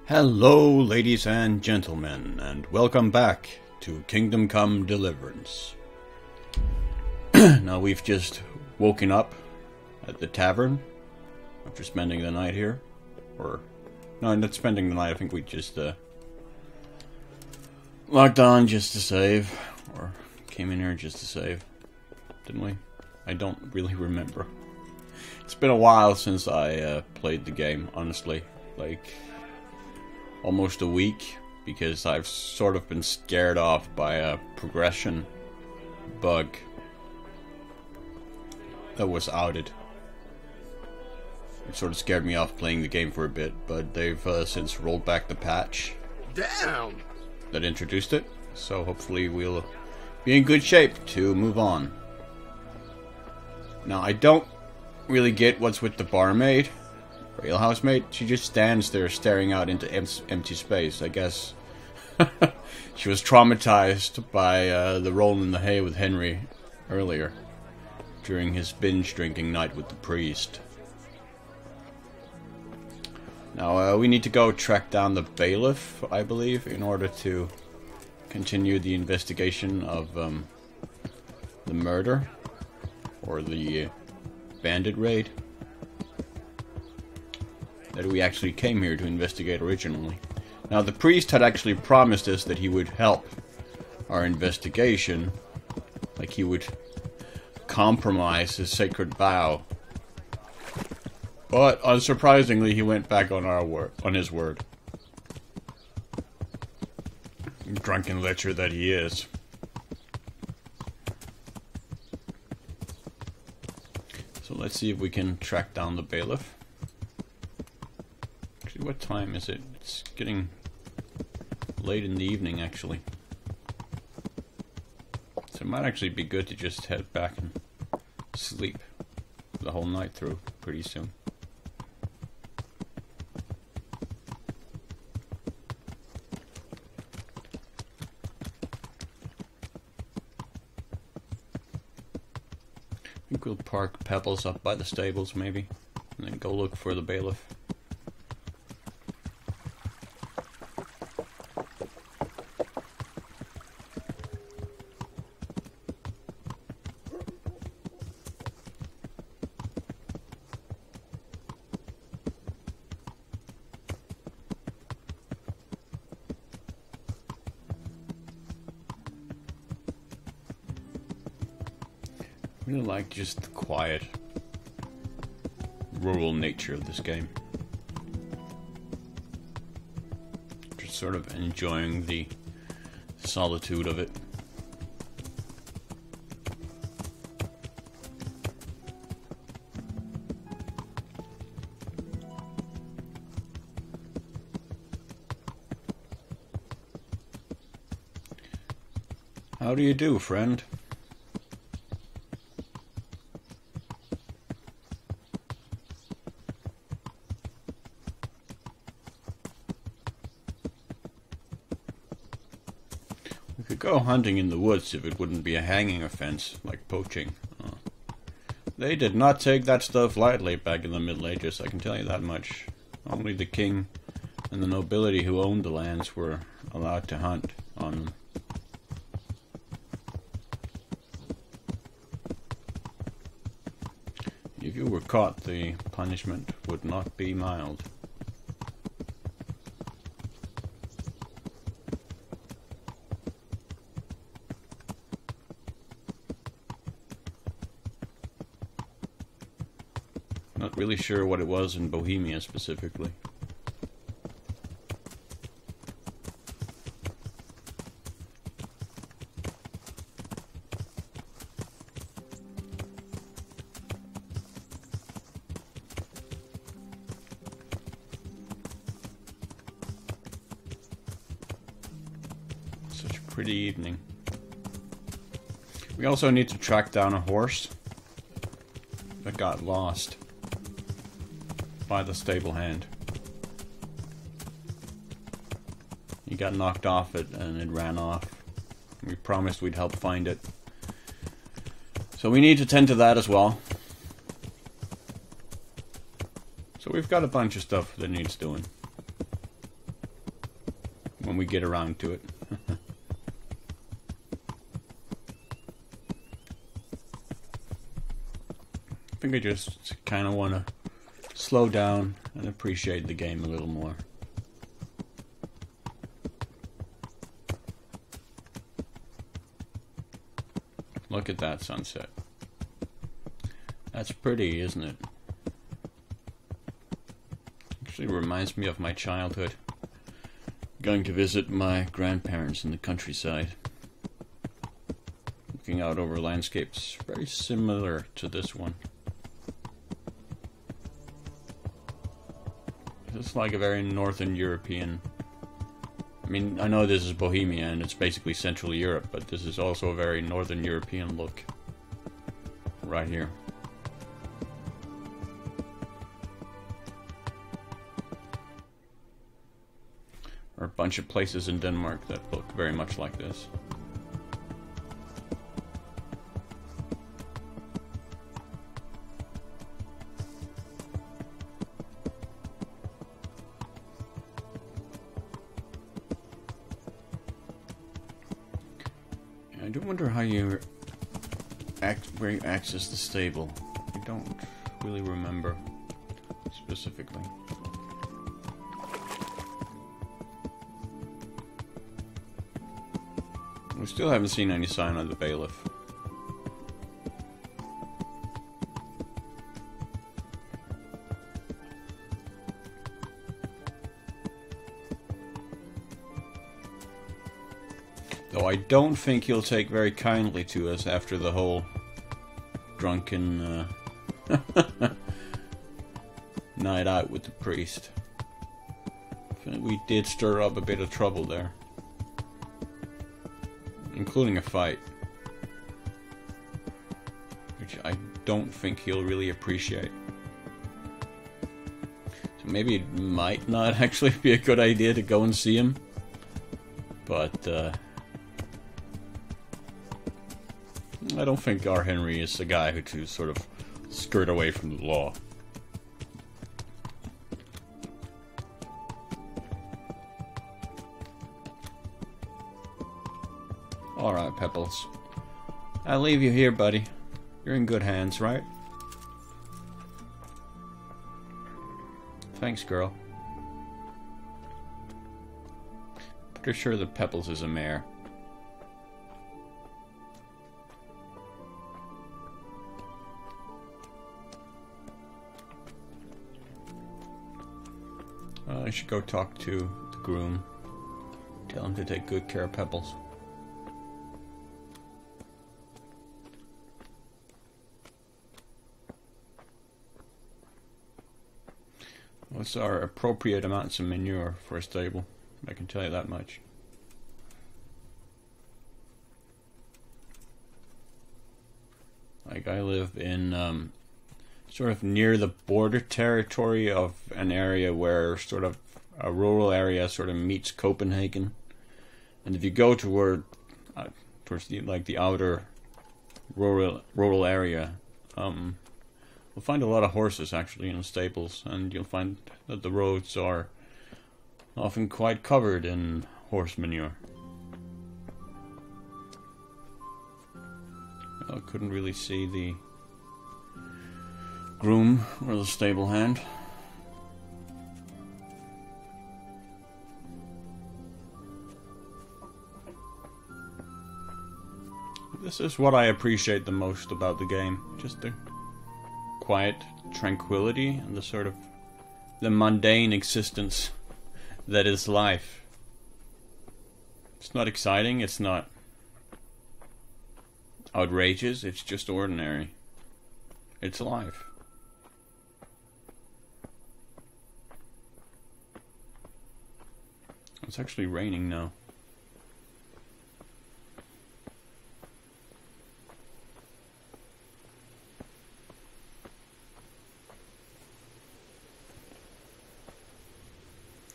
Hello, ladies and gentlemen, and welcome back to Kingdom Come Deliverance. Now, we've just woken up at the tavern after spending the night here. Or, no, not spending the night, I think we just logged on just to save. Or came in here just to save. Didn't we? I don't really remember. It's been a while since I played the game, honestly. Like, almost a week, because I've sort of been scared off by a progression bug that was outed. It sort of scared me off playing the game for a bit, but they've since rolled back the patch that introduced it, so hopefully we'll be in good shape to move on. Now, I don't really get what's with the barmaid, or alehouse mate. She just stands there staring out into empty space. I guess she was traumatized by the roll in the hay with Henry earlier during his binge drinking night with the priest. Now we need to go track down the bailiff, I believe, in order to continue the investigation of the murder or the bandit raid that we actually came here to investigate originally. Now, the priest had actually promised us that he would help our investigation, like he would compromise his sacred vow. But unsurprisingly, he went back on his word. Drunken lecher that he is. So let's see if we can track down the bailiff. Actually, what time is it? It's getting late in the evening, actually. So it might actually be good to just head back and sleep the whole night through pretty soon. I think we'll park Pebbles up by the stables, maybe, and then go look for the bailiff. I really like just the quiet, rural nature of this game. Just sort of enjoying the solitude of it. How do you do, friend? We could go hunting in the woods if it wouldn't be a hanging offense, like poaching. They did not take that stuff lightly back in the Middle Ages, I can tell you that much. Only the king and the nobility who owned the lands were allowed to hunt on them. If you were caught, the punishment would not be mild. Not really sure what it was in Bohemia specifically. Such a pretty evening. We also need to track down a horse that got lost by the stable hand. He got knocked off it and it ran off. We promised we'd help find it. So we need to tend to that as well. So we've got a bunch of stuff that needs doing. when we get around to it. I think I just kind of want to slow down and appreciate the game a little more. Look at that sunset. That's pretty, isn't it? Actually reminds me of my childhood. Going to visit my grandparents in the countryside. Looking out over landscapes very similar to this one. It's like a very Northern European... I mean, I know this is Bohemia and it's basically Central Europe, but this is also a very Northern European look. Right here. There are a bunch of places in Denmark that look very much like this. I do wonder how you where you access the stable. I don't really remember specifically. We still haven't seen any sign of the bailiff. Though I don't think he'll take very kindly to us after the whole drunken night out with the priest. I think we did stir up a bit of trouble there. Including a fight. Which I don't think he'll really appreciate. So maybe it might not actually be a good idea to go and see him. But, I don't think our Henry is the guy who to sort of skirt away from the law. Alright, Pebbles. I'll leave you here, buddy. You're in good hands, right? Thanks, girl. Pretty sure that Pebbles is a mare. I should go talk to the groom. Tell him to take good care of Pebbles. What's our appropriate amounts of manure for a stable? I can tell you that much. Like, I live in sort of near the border territory of an area where sort of a rural area sort of meets Copenhagen. And if you go toward towards the outer rural area, you'll find a lot of horses actually in the stables, and you'll find that the roads are often quite covered in horse manure. I couldn't really see the groom or the stable hand. This is what I appreciate the most about the game. Just the quiet tranquility and the sort of the mundane existence that is life. It's not exciting, it's not outrageous, it's just ordinary. It's life. It's actually raining now.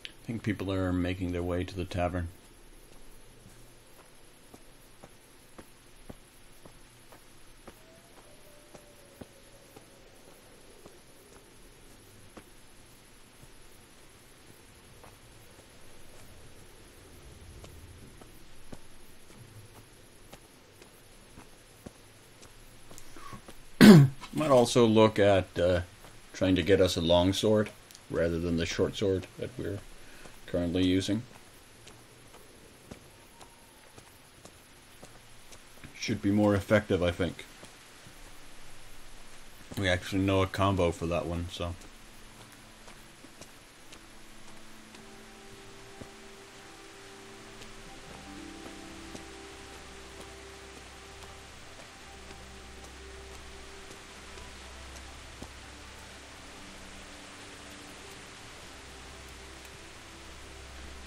I think people are making their way to the tavern. Might also look at trying to get us a long sword rather than the short sword that we're currently using. Should be more effective, I think. We actually know a combo for that one, so.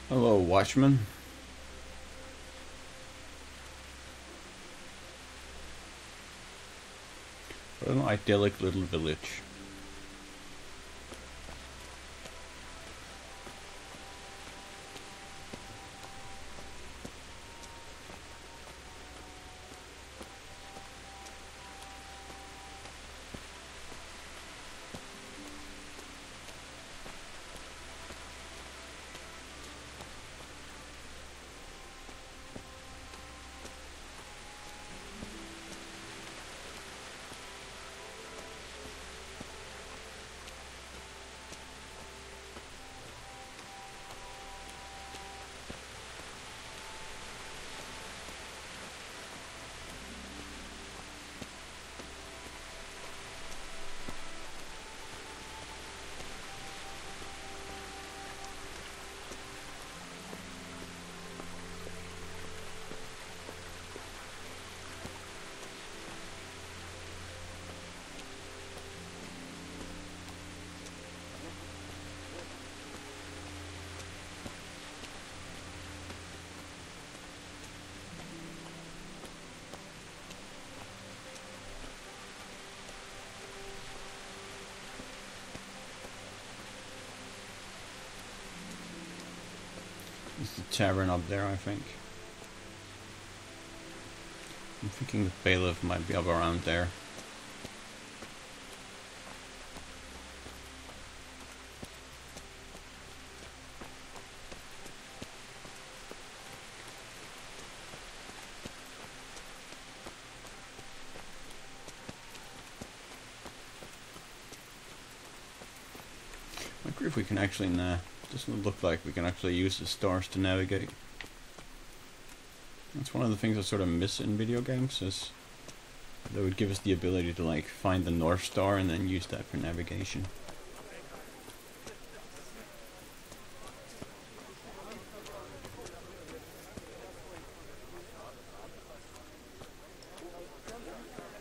Hello, Watchman. What an idyllic little village. There's the tavern up there, I think. I'm thinking the bailiff might be up around there. I wonder if we can actually, nah, doesn't look like we can actually use the stars to navigate. That's one of the things I sort of miss in video games, is they would give us the ability to like find the North Star and then use that for navigation.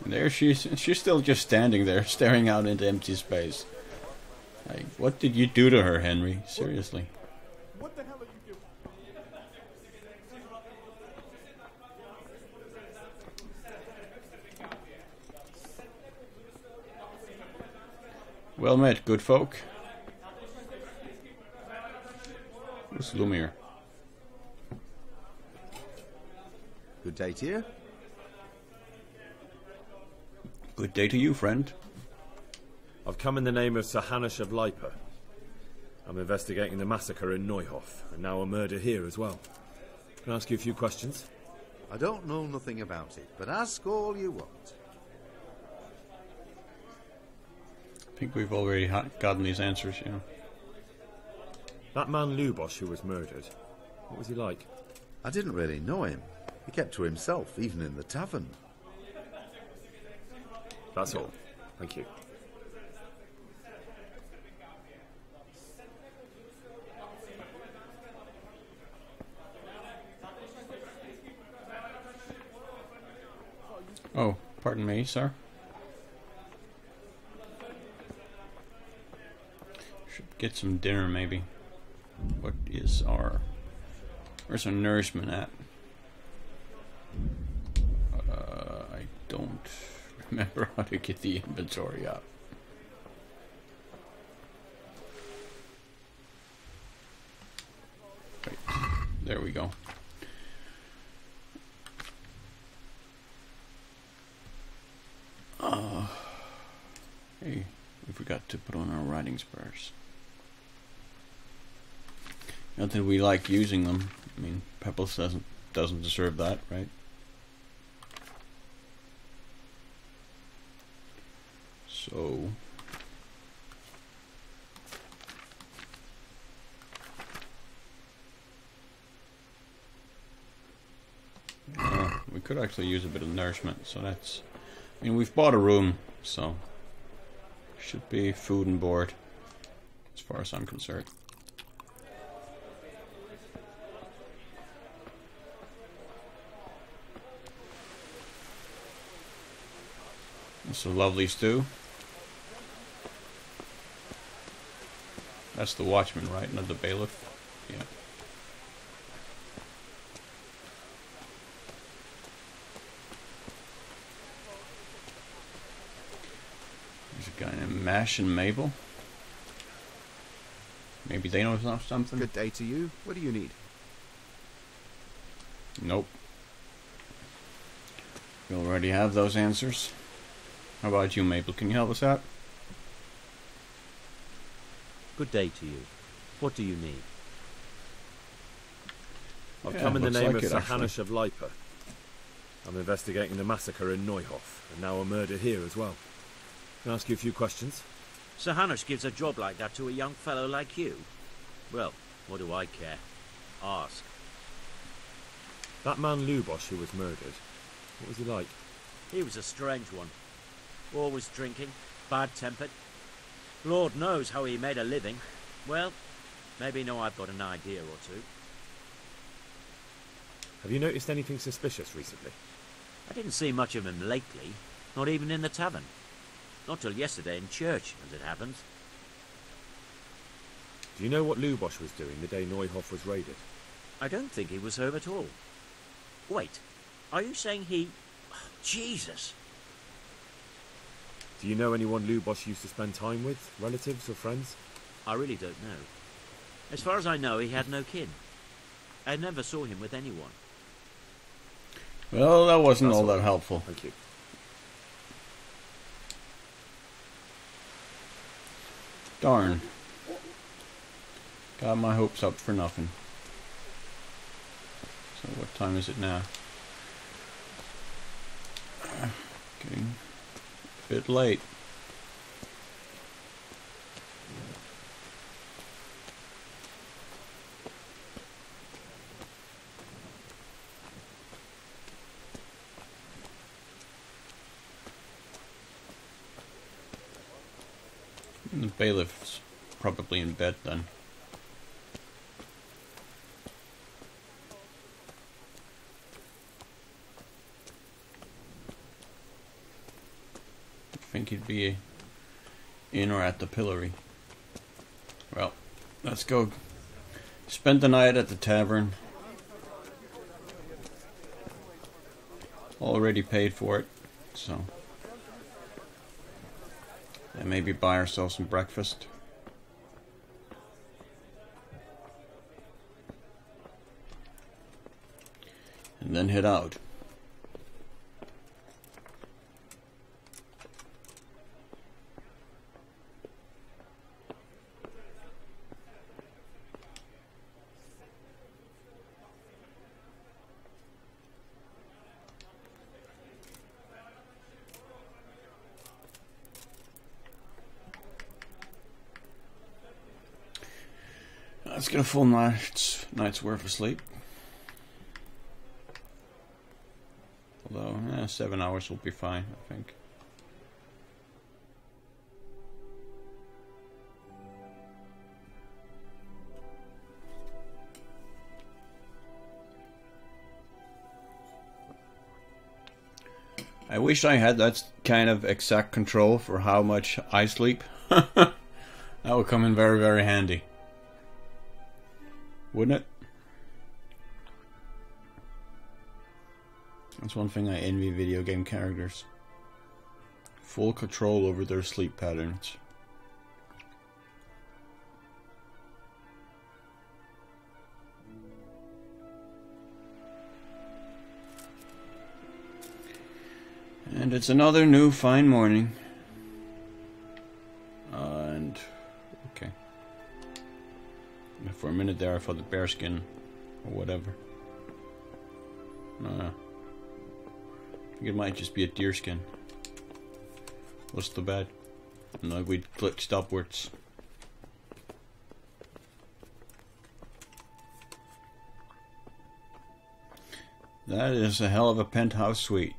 And there she's still just standing there, staring out into empty space. Like, what did you do to her, Henry? Seriously. What the hell are you doing? Well met, good folk. Who's Lumiere? Good day to you. Good day to you, friend. I've come in the name of Sir Hanush of Lipa. I'm investigating the massacre in Neuhof, and now a murder here as well. Can I ask you a few questions? I don't know nothing about it, but ask all you want. I think we've already gotten these answers, you know. That man Lubosh who was murdered, what was he like? I didn't really know him. He kept to himself, even in the tavern. That's all. Thank you. Oh, pardon me, sir. Should get some dinner, maybe. What is our... Where's our nourishment at? I don't remember how to get the inventory up. Right, there we go. Hey, we forgot to put on our riding spurs. Not that we like using them. I mean, Pebbles doesn't deserve that, right? So... we could actually use a bit of nourishment, so that's... I mean, we've bought a room, so... should be food and board, as far as I'm concerned. It's a lovely stew. That's the watchman, right? Not the bailiff? Yeah. There's a guy named Mash and Mabel. Maybe they know something? Good day to you. What do you need? Nope. We already have those answers. How about you, Mabel? Can you help us out? Good day to you. What do you need? I've Yeah, come in the looks name like of it, Sir actually. Hanush of Lipa. I'm investigating the massacre in Neuhof, and now a murder here as well. Can I ask you a few questions? Sir Hanush gives a job like that to a young fellow like you? Well, what do I care? Ask. That man Lubosh who was murdered, what was he like? He was a strange one. Always drinking, bad-tempered. Lord knows how he made a living. Well, maybe now I've got an idea or two. Have you noticed anything suspicious recently? I didn't see much of him lately, not even in the tavern. Not till yesterday in church, as it happens. Do you know what Lubosh was doing the day Neuhof was raided? I don't think he was home at all. Wait, are you saying he... Jesus! Do you know anyone Lubosh used to spend time with? Relatives or friends? I really don't know. As far as I know, he had no kin. I never saw him with anyone. Well, that wasn't That's all that right. helpful. Thank you. Darn. Got my hopes up for nothing. So what time is it now? Getting a bit late. The bailiff's probably in bed then. I think he'd be in or at the pillory. Well, let's go spend the night at the tavern. Already paid for it, so... and maybe buy ourselves some breakfast. And then head out. Let's get a full night's worth of sleep. Although, 7 hours will be fine, I think. I wish I had that kind of exact control for how much I sleep. That would come in very, very handy. Wouldn't it? That's one thing I envy video game characters. Full control over their sleep patterns. And it's another new fine morning. And okay. For a minute there I thought the bearskin or whatever. I think it might just be a deerskin. What's the bad? No, we glitched upwards. That is a hell of a penthouse suite.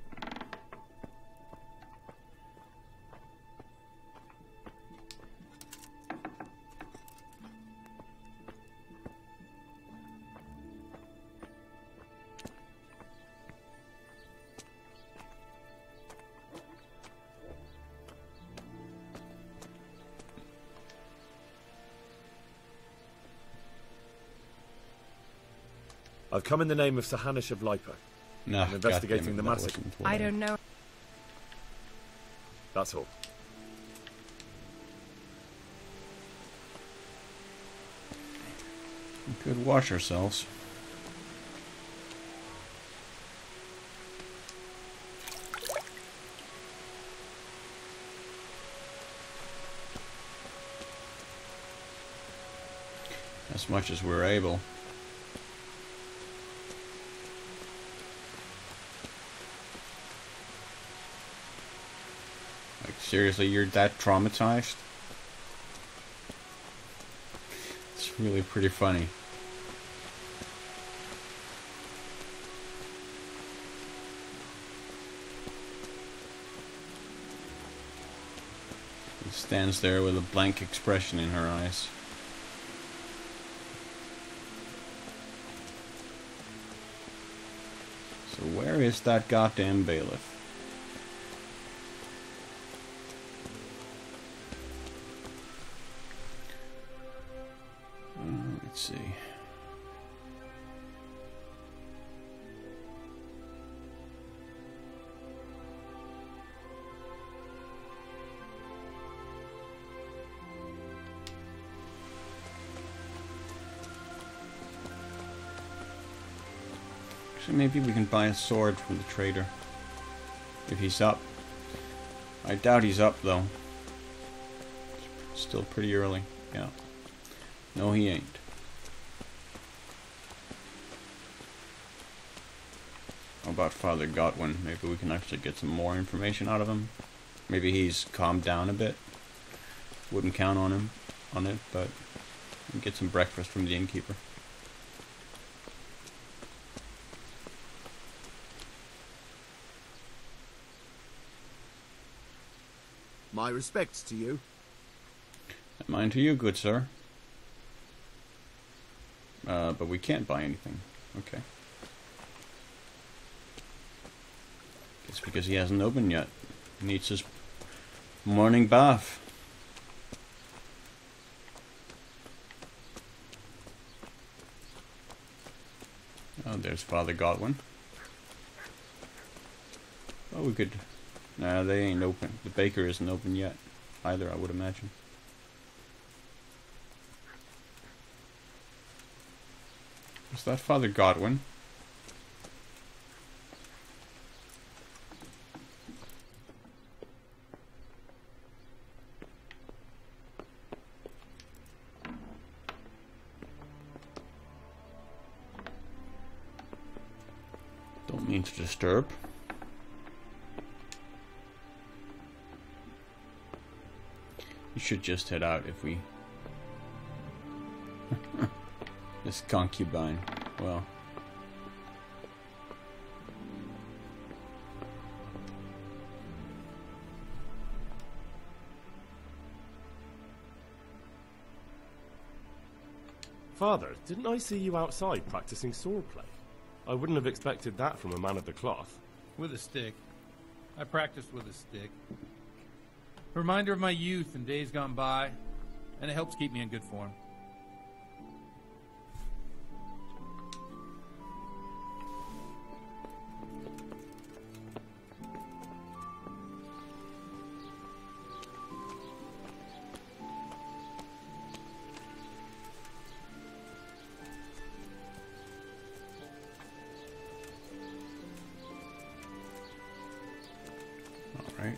I've come in the name of Sir Hanush of Lipa. No, I'm investigating the massacre. I don't know. That's all. We could wash ourselves. As much as we're able. Seriously, you're that traumatized? It's really pretty funny. She stands there with a blank expression in her eyes. So where is that goddamn bailiff? Let's see. Actually, maybe we can buy a sword from the trader. If he's up. I doubt he's up, though. Still pretty early. Yeah. No, he ain't. How about Father Godwin? Maybe we can actually get some more information out of him. Maybe he's calmed down a bit. Wouldn't count on him on it, but we can get some breakfast from the innkeeper. My respects to you. And mine to you, good sir. But we can't buy anything. Okay. It's because he hasn't opened yet. He needs his morning bath. Oh, there's Father Godwin. Oh, we could... Nah, they ain't open. The baker isn't open yet either, I would imagine. Is that Father Godwin? Don't mean to disturb. You should just head out if we... This concubine. Well... Father, didn't I see you outside practicing swordplay? I wouldn't have expected that from a man of the cloth. With a stick. I practiced with a stick. Reminder of my youth and days gone by, and it helps keep me in good form. Alright.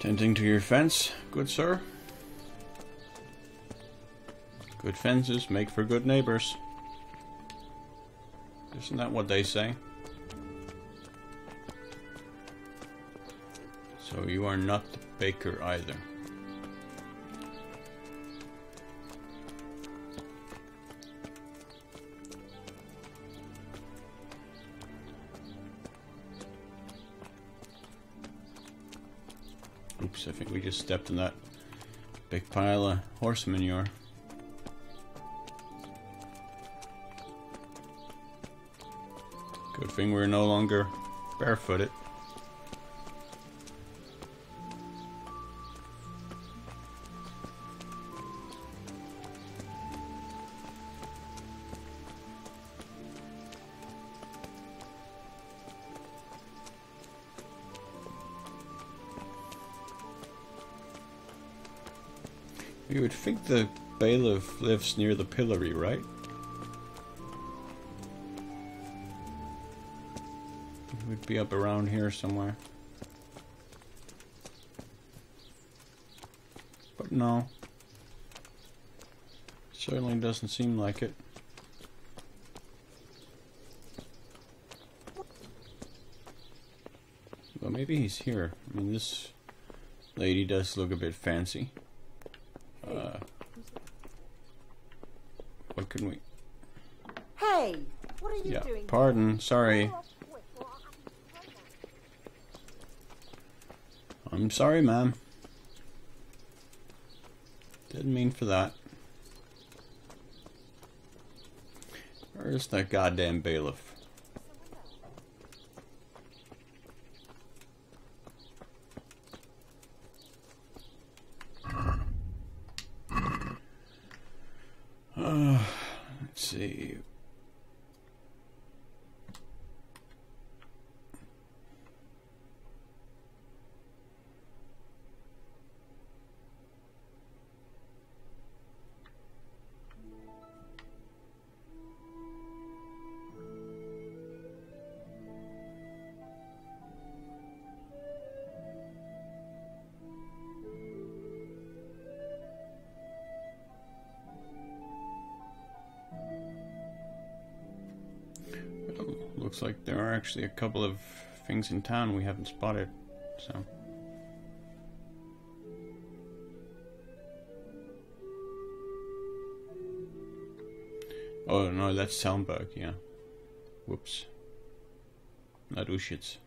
Tending to your fence, good sir. Good fences make for good neighbors. Isn't that what they say? So you are not the baker either. Oops, I think we just stepped in that big pile of horse manure. Good thing we're no longer barefooted. You would think the bailiff lives near the pillory, right? He would be up around here somewhere. But no. Certainly doesn't seem like it. Well, maybe he's here. I mean, this lady does look a bit fancy. What can we... Hey! What are you doing? Pardon, sorry. I'm sorry, ma'am. Didn't mean for that. Where's that goddamn bailiff? Let's see. Looks like there are actually a couple of things in town we haven't spotted, so. Oh no, that's Soundberg, yeah. Whoops. Not Ushitz.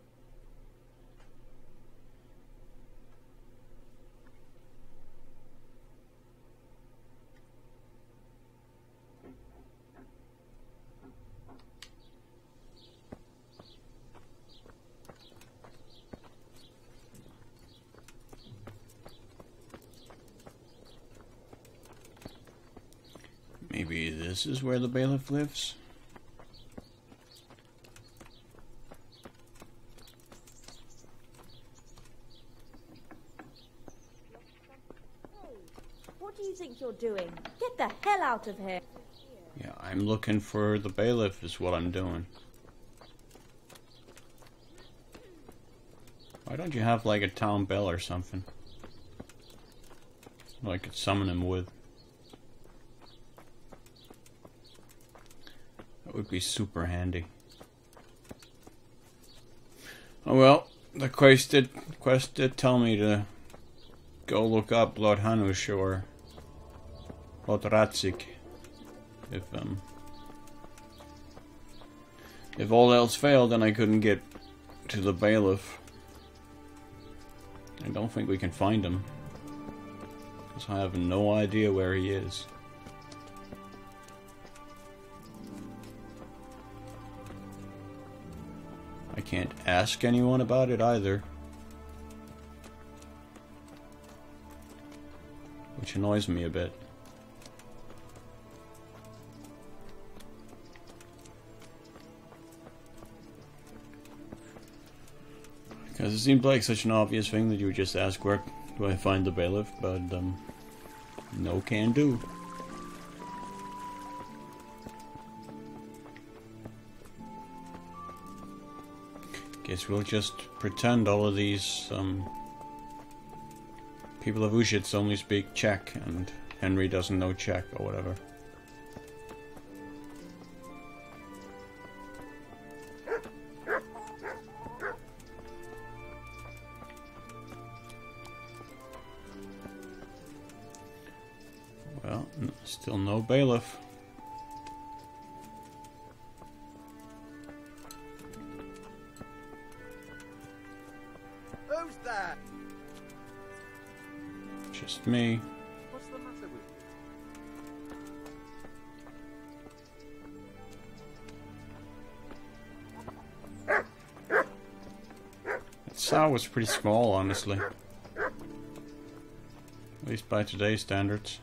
Maybe this is where the bailiff lives? What do you think you're doing? Get the hell out of here! Yeah, I'm looking for the bailiff is what I'm doing. Why don't you have like a town bell or something? I could summon him with. That would be super handy. Oh well, the quest did tell me to go look up Lord Hanush or Lord Ratzik. If all else failed, then I couldn't get to the bailiff. I don't think we can find him, because I have no idea where he is. I can't ask anyone about it either, which annoys me a bit. Because it seemed like such an obvious thing that you would just ask, where do I find the bailiff, but no can do. Guess we'll just pretend all of these people of Ushitz only speak Czech and Henry doesn't know Czech or whatever. Well, still no bailiff. Who's that? Just me. What's the matter with That sow was pretty small, honestly. At least by today's standards.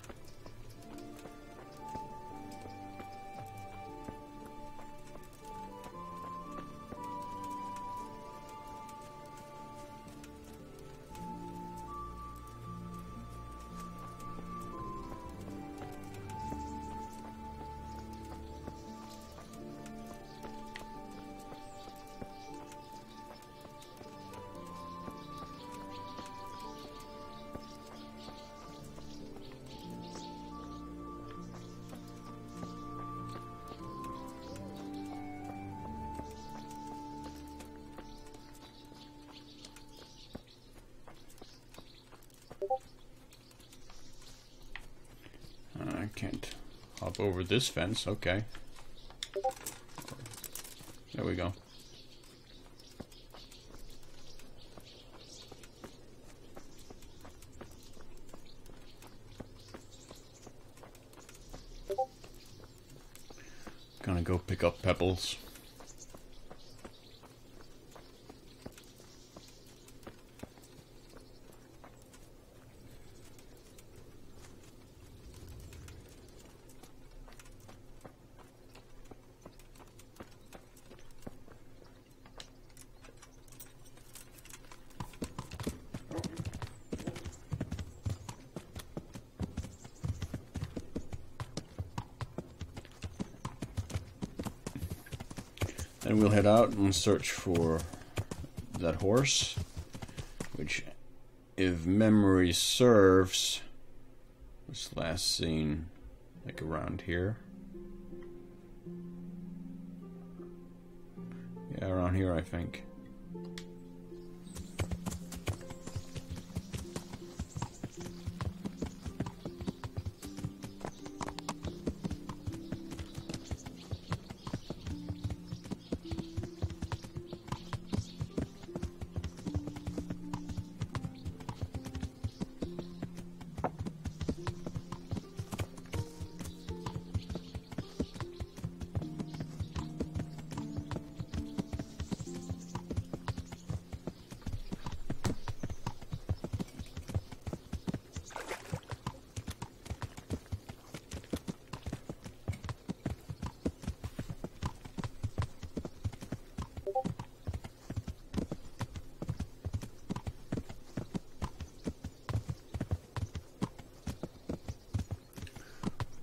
I can't hop over this fence. Okay. There we go. Gonna go pick up pebbles. Then we'll head out and search for that horse, which, if memory serves, was last seen like around here. Yeah, around here, I think.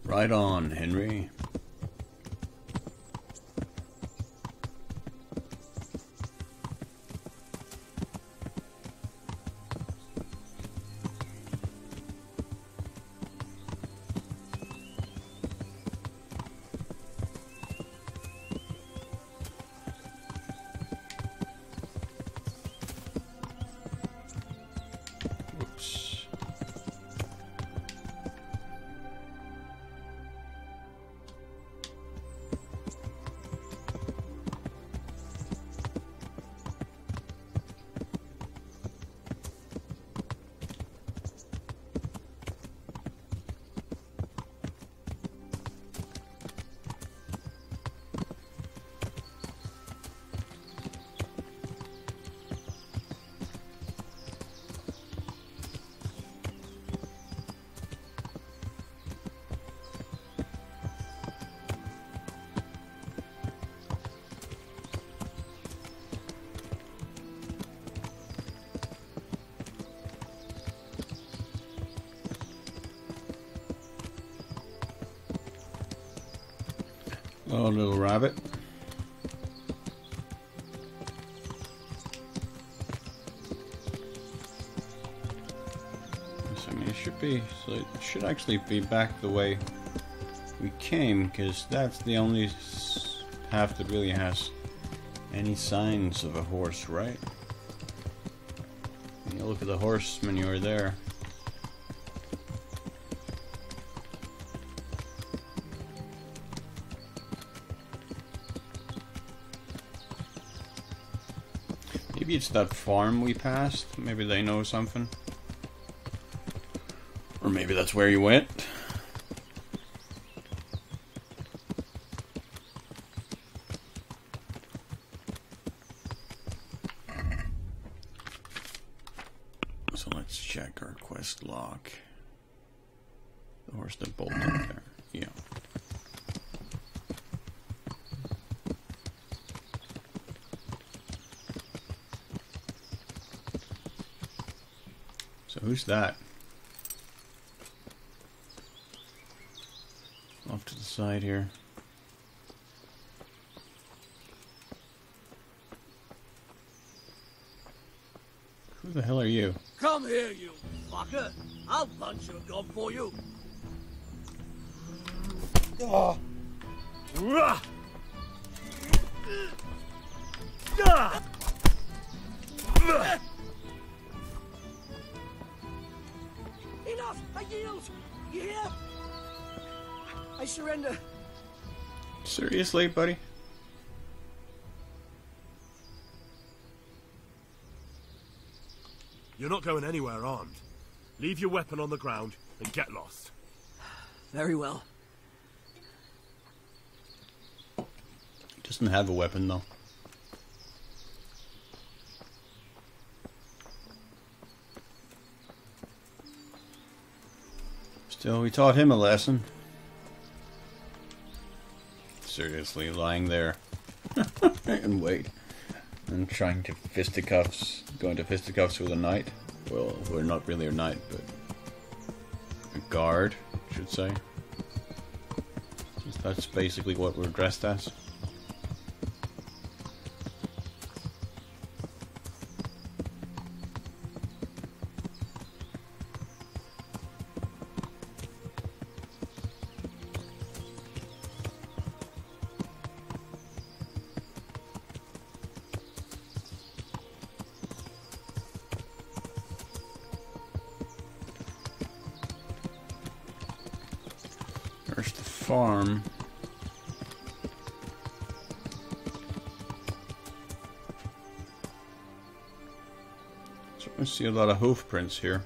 Right on, Henry. Oops. Oh, little rabbit. Yes, I mean, it should be, so it should actually be back the way we came, because that's the only path that really has any signs of a horse, right? When you look at the horse manure there. Maybe it's that farm we passed. Maybe they know something. Or maybe that's where you went. So let's check our quest log. The horse that bolted there. Yeah. So who's that? Off to the side here. Who the hell are you? Come here, you fucker! I'll punch your gob for you! Enough! I yield! You hear? I surrender. Seriously, buddy? You're not going anywhere armed. Leave your weapon on the ground and get lost. Very well. He doesn't have a weapon, though. Still, we taught him a lesson. Seriously, lying there and wait and trying to fisticuffs, going to fisticuffs with a knight. Well, we're not really a knight, but a guard, I should say. Since that's basically what we're dressed as. There's the farm. So I see a lot of hoof prints here.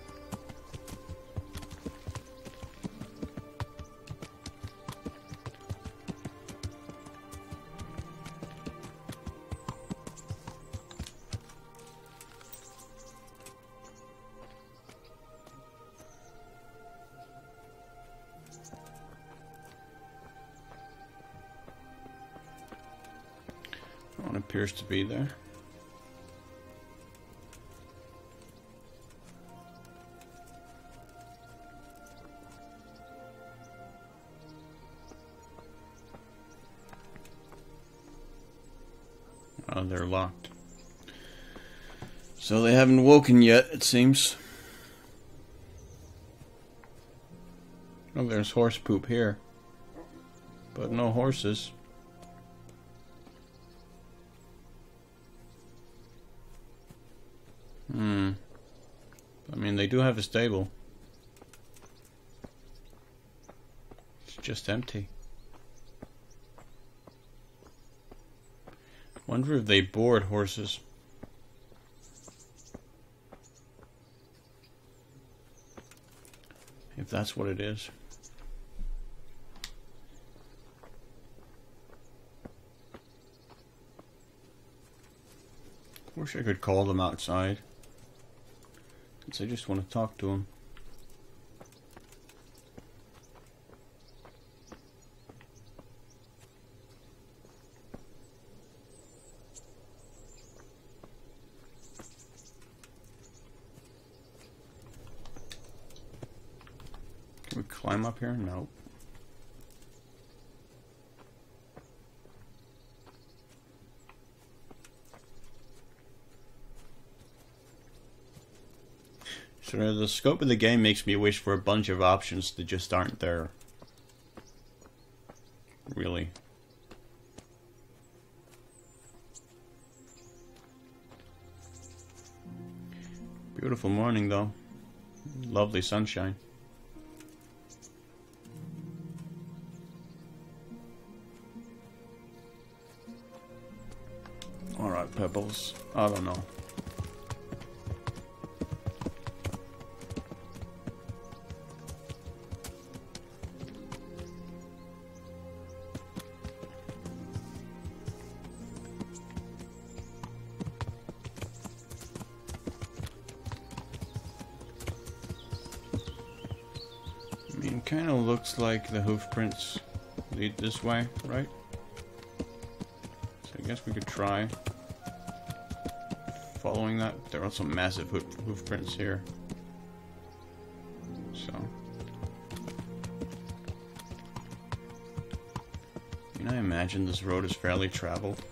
No one appears to be there. Oh, they're locked. So they haven't woken yet, it seems. Oh, there's horse poop here. But no horses. I mean, they do have a stable. It's just empty. Wonder if they board horses. If that's what it is. Wish I could call them outside. Since I just want to talk to them. Can we climb up here? No. So the scope of the game makes me wish for a bunch of options that just aren't there. Really. Beautiful morning though. Lovely sunshine. Alright, Pebbles. I don't know. kind of looks like the hoof prints lead this way, right? So I guess we could try following that. There are some massive hoof prints here. So, I imagine this road is fairly traveled.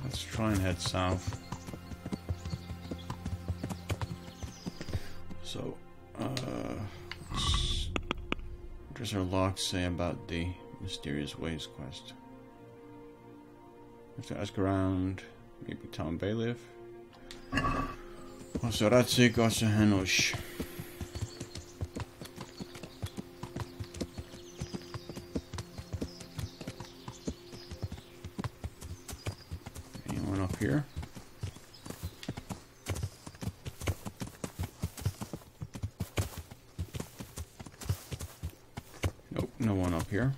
Let's try and head south. So, what does our log say about the Mysterious Ways quest? We have to ask around, maybe town bailiff. Osaratsi Gosahanush. Anyone up here? Nope, no one up here.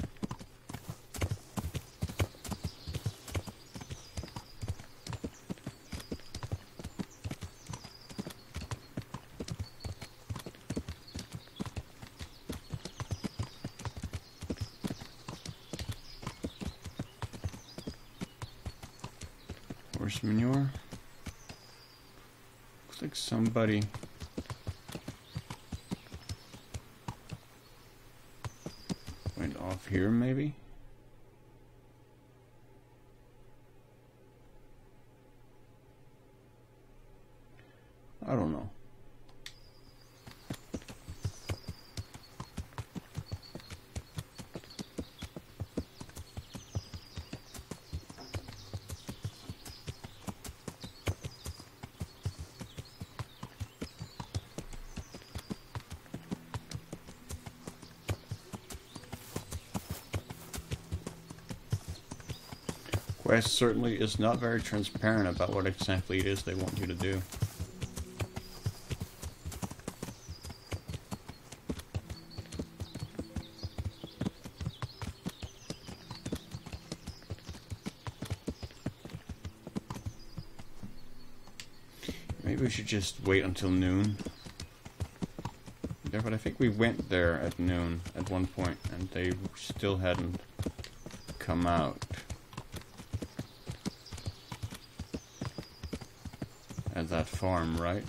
Horse manure. Looks like somebody went off here, maybe? I don't know. Quest certainly is not very transparent about what exactly it is they want you to do. Maybe we should just wait until noon. Yeah, but I think we went there at noon at one point and they still hadn't come out. At that farm, right?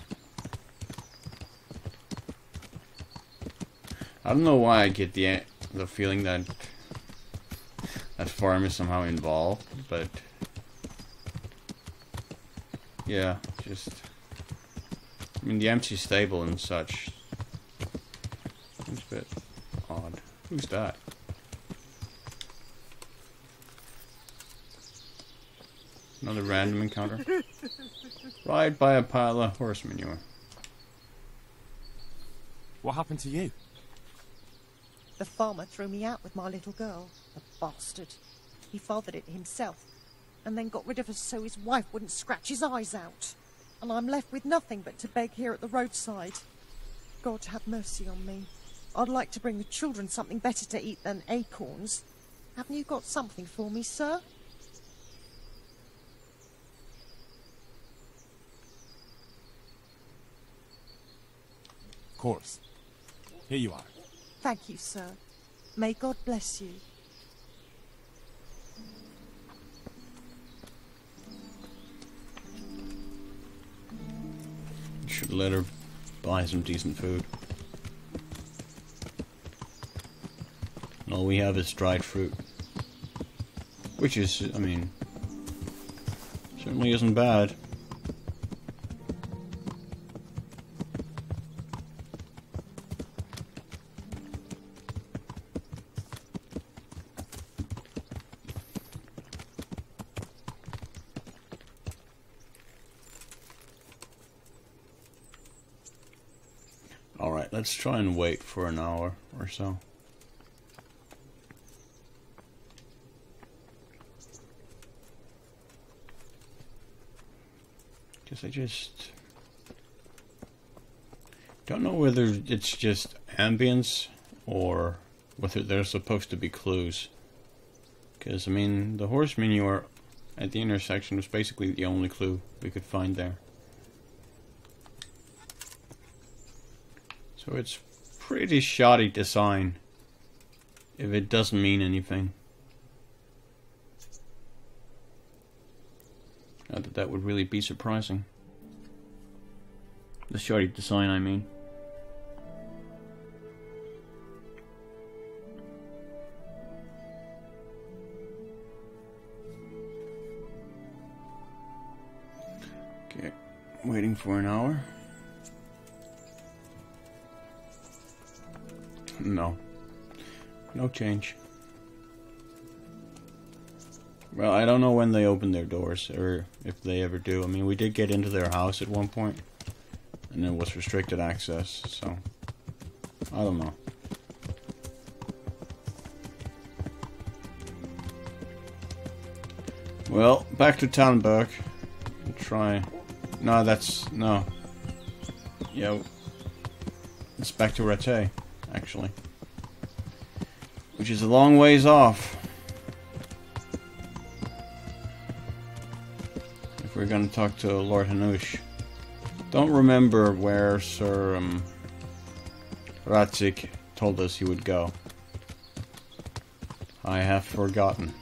I don't know why I get the feeling that that farm is somehow involved, but yeah, just I mean the empty stable and such. Seems a bit odd. Who's that? Another random encounter. Right by a pile of horse manure. What happened to you? The farmer threw me out with my little girl. The bastard. He fathered it himself, and then got rid of us so his wife wouldn't scratch his eyes out. And I'm left with nothing but to beg here at the roadside. God have mercy on me. I'd like to bring the children something better to eat than acorns. Haven't you got something for me, sir? Of course. Here you are. Thank you, sir. May God bless you. You should let her buy some decent food. And all we have is dried fruit. Which is, I mean, certainly isn't bad. Alright, let's try and wait for an hour or so. Because I just don't know whether it's just ambience or whether they're supposed to be clues. Because, I mean, the horse manure at the intersection was basically the only clue we could find there. So it's pretty shoddy design, if it doesn't mean anything. Not that that would really be surprising. The shoddy design, I mean. Okay, waiting for an hour. No. No change. Well, I don't know when they open their doors, or if they ever do. I mean, we did get into their house at one point, and it was restricted access, so I don't know. Well, back to Tallenberg. Try. No, that's no. Yeah, it's back to Rattay, actually, which is a long ways off. If we're going to talk to Lord Hanush. Don't remember where Sir Ratzik told us he would go. I have forgotten.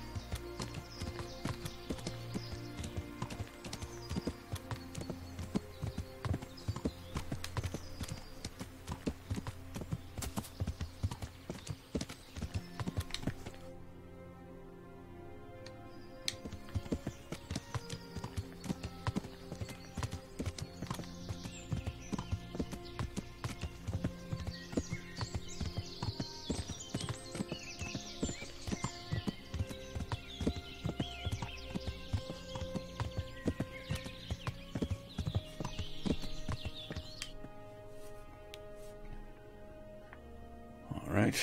Right.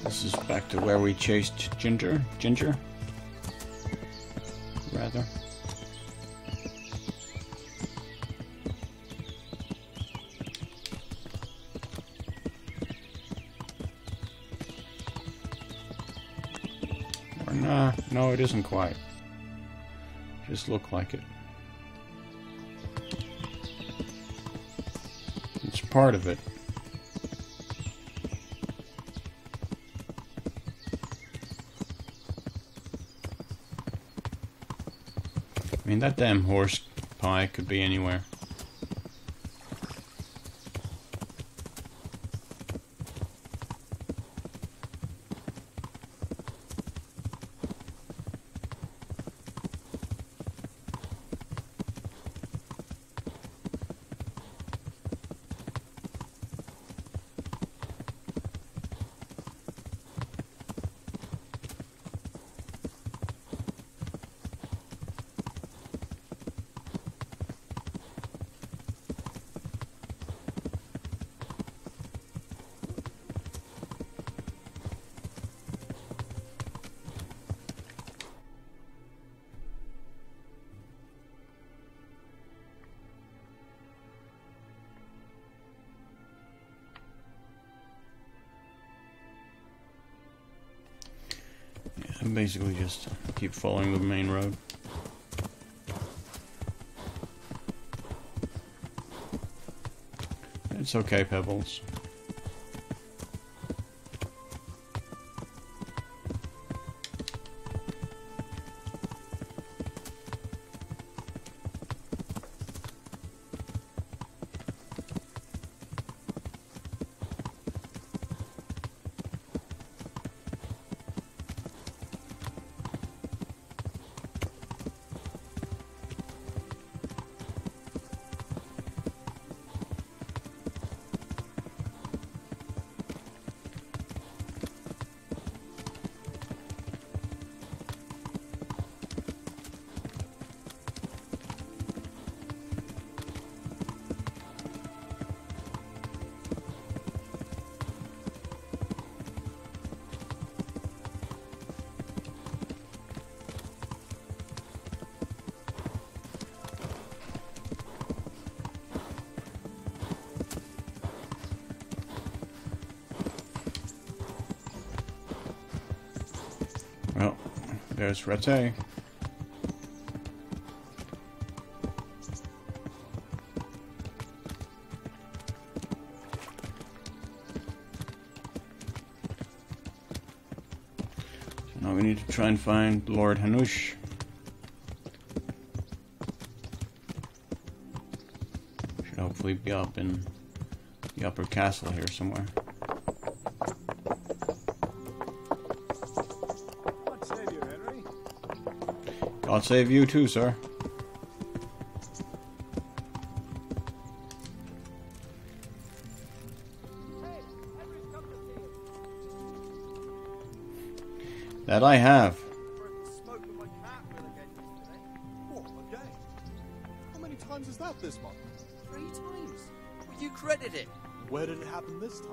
This is back to where we chased Ginger, rather. Nah, no, it isn't quite. Just look like it. It's part of it. I mean, that damn horse pie could be anywhere. And basically just keep following the main road. It's okay, Pebbles. Well, there's Rete. Now we need to try and find Lord Hanush. Should hopefully be up in the upper castle here somewhere. God save you, Henry. God save you too, sir. That I have. What, again? How many times is that this month? 3 times. Will you credit it? Where did it happen this time?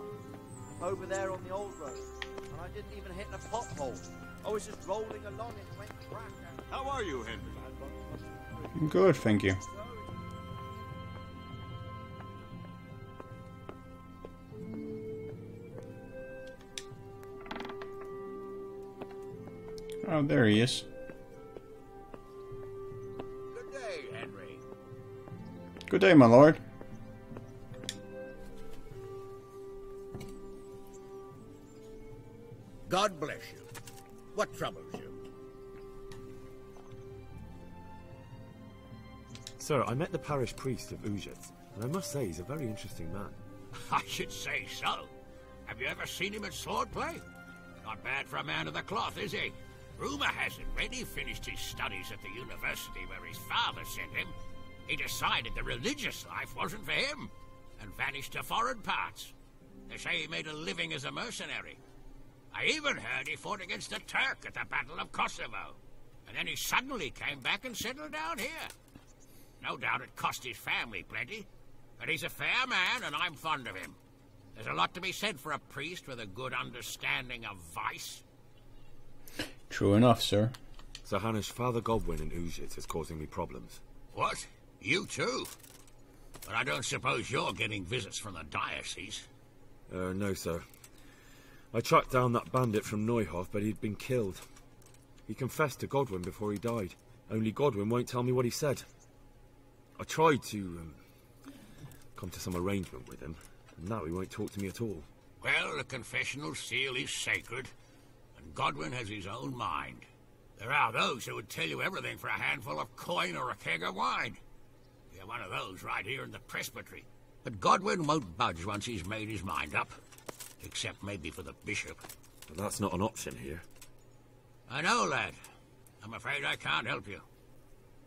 Over there on the old road. And I didn't even hit a pothole. I was just rolling along and it went crack. How are you, Henry? Good, thank you. Oh, there he is. Good day, Henry. Good day, my lord. God bless you. What troubles you? Sir, I met the parish priest of Uzhitz, and I must say he's a very interesting man. I should say so. Have you ever seen him at swordplay? Not bad for a man of the cloth, is he? Rumor has it when he finished his studies at the university where his father sent him, he decided the religious life wasn't for him, and vanished to foreign parts. They say he made a living as a mercenary. I even heard he fought against the Turk at the Battle of Kosovo, and then he suddenly came back and settled down here. No doubt it cost his family plenty, but he's a fair man and I'm fond of him. There's a lot to be said for a priest with a good understanding of vice. True enough, sir. Sir Hanush, Father Godwin in Uzhitz is causing me problems. What? You too? But I don't suppose you're getting visits from the diocese. No, sir. I tracked down that bandit from Neuhof, but he'd been killed. He confessed to Godwin before he died. Only Godwin won't tell me what he said. I tried to come to some arrangement with him, and now he won't talk to me at all. Well, the confessional seal is sacred, and Godwin has his own mind. There are those who would tell you everything for a handful of coin or a keg of wine. We have one of those right here in the presbytery. But Godwin won't budge once he's made his mind up. Except maybe for the bishop. But that's not an option here. I know, lad. I'm afraid I can't help you.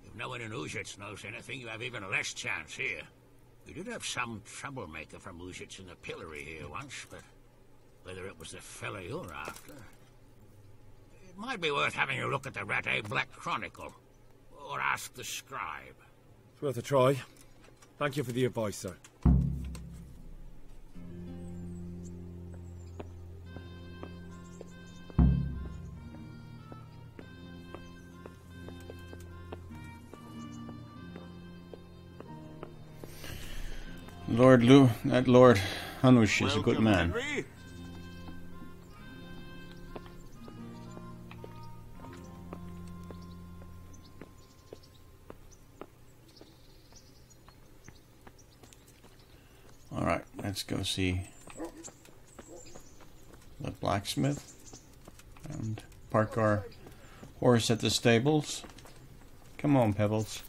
If no one in Uzhitz knows anything, you have even less chance here. We did have some troublemaker from Uzhitz in the pillory here once, but whether it was the fellow you're after... It might be worth having a look at the Rate Black Chronicle. Or ask the scribe. It's worth a try. Thank you for the advice, sir. That Lord Hanush is a good man. Henry. Alright, let's go see the blacksmith and park our horse at the stables. Come on, Pebbles.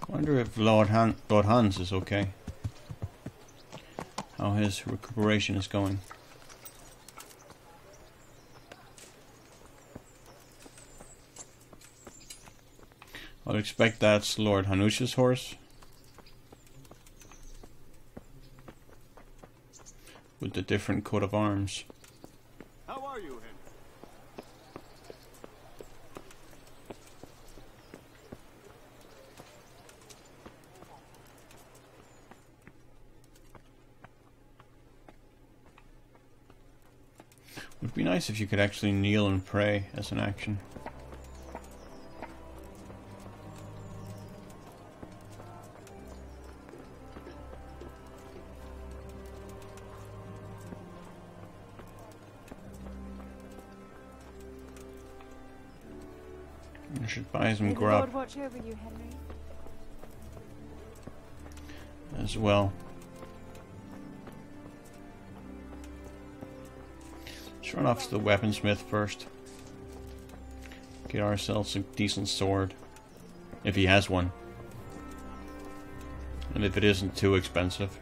I wonder if Lord Hans is okay. How his recuperation is going. I'd expect that's Lord Hanush's horse. With the different coat of arms. How are you, Henry? Would be nice if you could actually kneel and pray as an action. should buy some May the grub Lord watch over you, Henry. as well. Let's run off to the weaponsmith first. Get ourselves a decent sword. If he has one. And if it isn't too expensive.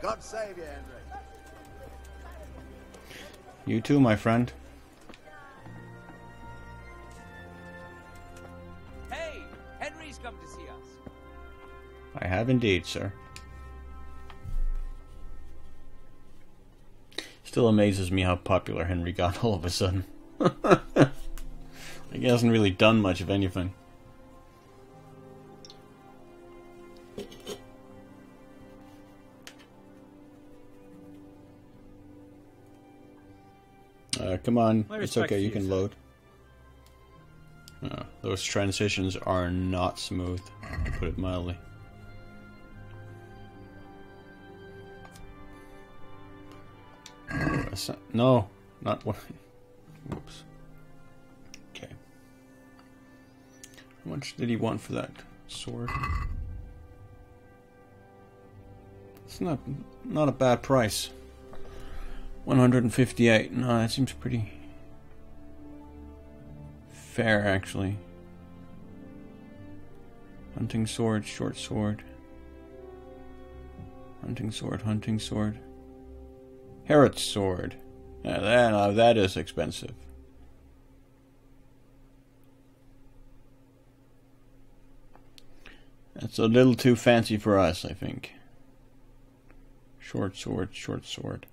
God save you, Henry. You too, my friend. Hey, Henry's come to see us. I have indeed, sir. Still amazes me how popular Henry got all of a sudden. Like he hasn't really done much of anything. Come on, it's okay, you can load. Those transitions are not smooth, to put it mildly. No, not one. Whoops. Okay. How much did he want for that sword? It's not a bad price. 158. No, that seems pretty fair, actually. Hunting sword, short sword. Hunting sword, hunting sword. Herot's sword. Yeah, that is expensive. That's a little too fancy for us, I think. Short sword, short sword.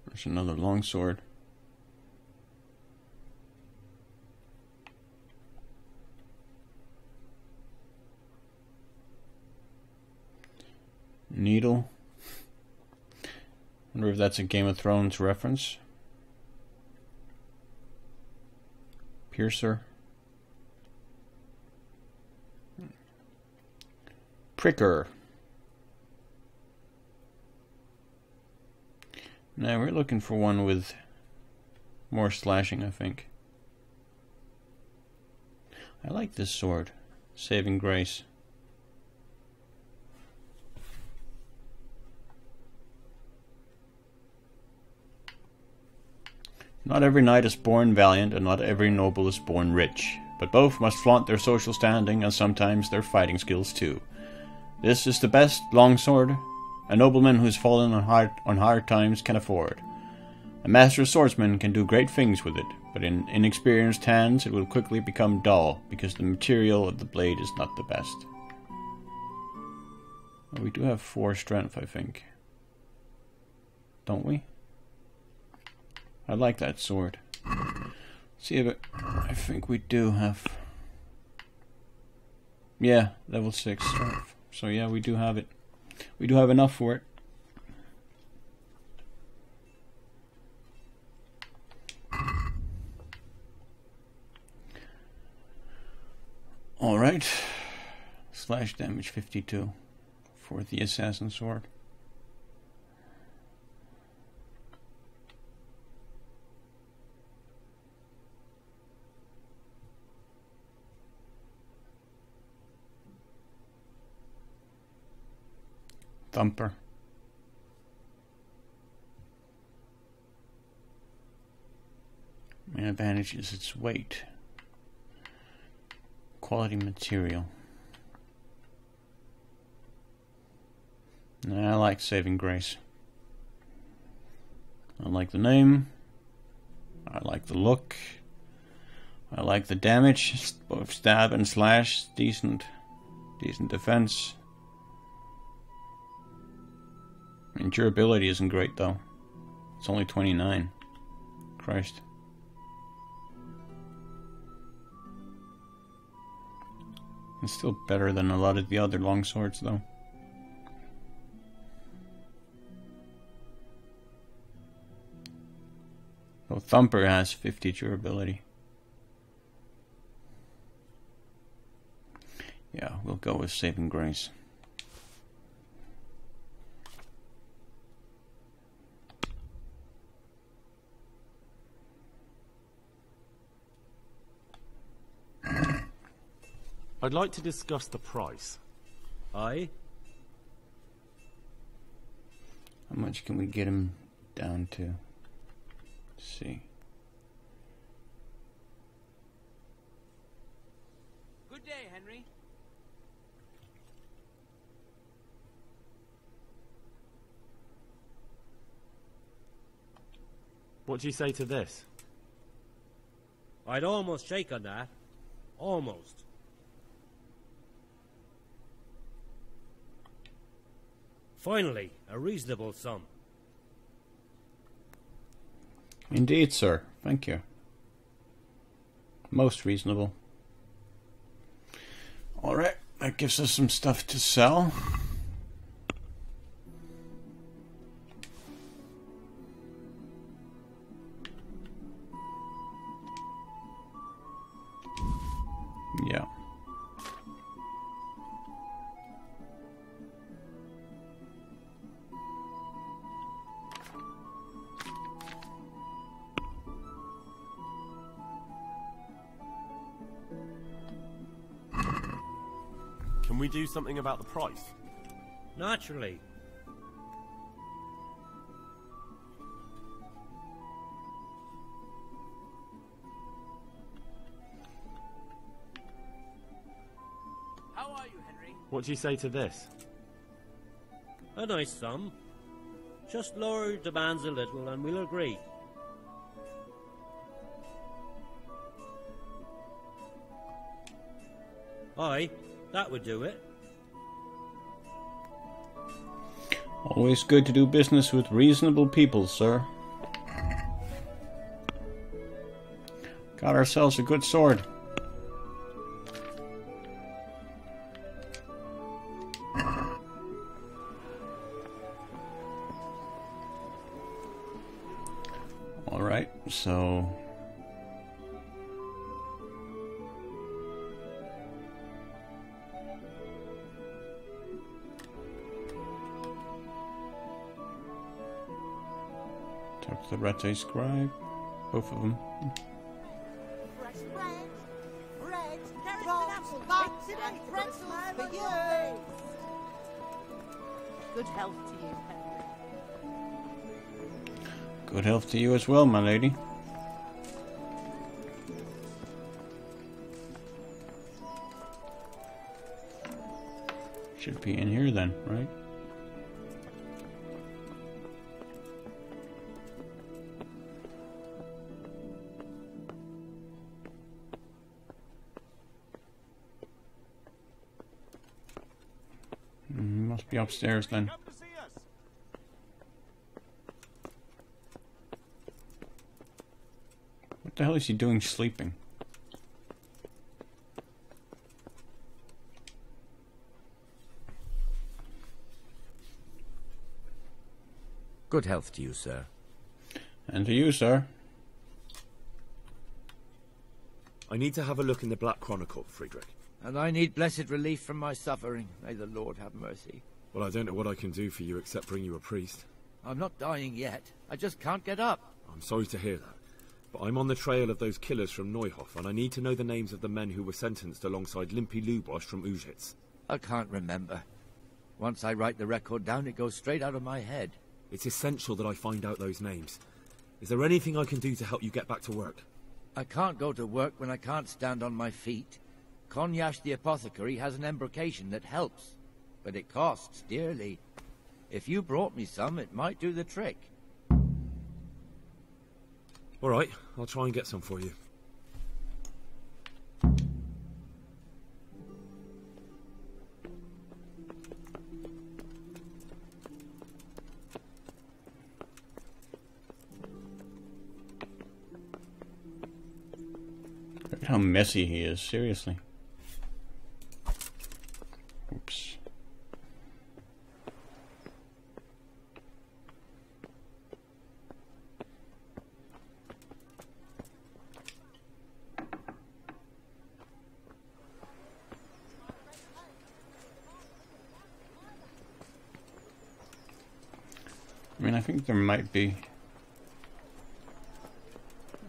There's another long sword. Needle. Wonder if that's a Game of Thrones reference. Piercer. Pricker. Now we're looking for one with more slashing, I think. I like this sword. Saving Grace. Not every knight is born valiant, and not every noble is born rich, but both must flaunt their social standing and sometimes their fighting skills too. This is the best longsword a nobleman who has fallen on hard times can afford. A master swordsman can do great things with it, but in inexperienced hands it will quickly become dull, because the material of the blade is not the best. Well, we do have 4 strength, I think. Don't we? I like that sword. Let's see if it... I think we do have... Yeah, level 6 strength. So yeah, we do have it. We do have enough for it. Alright. Slash damage 52 for the assassin sword. Thumper. Main advantage is its weight. Quality material. I like Saving Grace. I like the name. I like the look. I like the damage. Both stab and slash. Decent defense. And durability isn't great though. It's only 29. Christ. It's still better than a lot of the other longswords though. So Thumper has 50 durability. Yeah, we'll go with saving grace. I'd like to discuss the price. Aye? How much can we get him down to? Let's see. Good day, Henry. What do you say to this? I'd almost shake on that. Almost. Finally, a reasonable sum. Indeed, sir. Thank you. Most reasonable. Alright, that gives us some stuff to sell. Yeah. Can we do something about the price? Naturally. How are you, Henry? What do you say to this? A nice sum. Just lower your demands a little and we'll agree. Aye, that would do it. Always good to do business with reasonable people, sir. Got ourselves a good sword. Alright, so... talk to the Rete Scribe. Both of them. Bread, rolls, buns, and pretzels for you. Good health to you, Henry. Good health to you as well, my lady. Should be in here then, right? Must be upstairs then. What the hell is he doing sleeping? Good health to you, sir. And to you, sir. I need to have a look in the Black Chronicle, Friedrich. And I need blessed relief from my suffering. May the Lord have mercy. Well, I don't know what I can do for you except bring you a priest. I'm not dying yet. I just can't get up. I'm sorry to hear that. But I'm on the trail of those killers from Neuhof, and I need to know the names of the men who were sentenced alongside Limpy Lubosch from Ujitz. I can't remember. Once I write the record down, it goes straight out of my head. It's essential that I find out those names. Is there anything I can do to help you get back to work? I can't go to work when I can't stand on my feet. Konyash the apothecary has an embrocation that helps, but it costs dearly. If you brought me some, it might do the trick. All right, I'll try and get some for you. Look at how messy he is, seriously. Oops. mean, I think there might be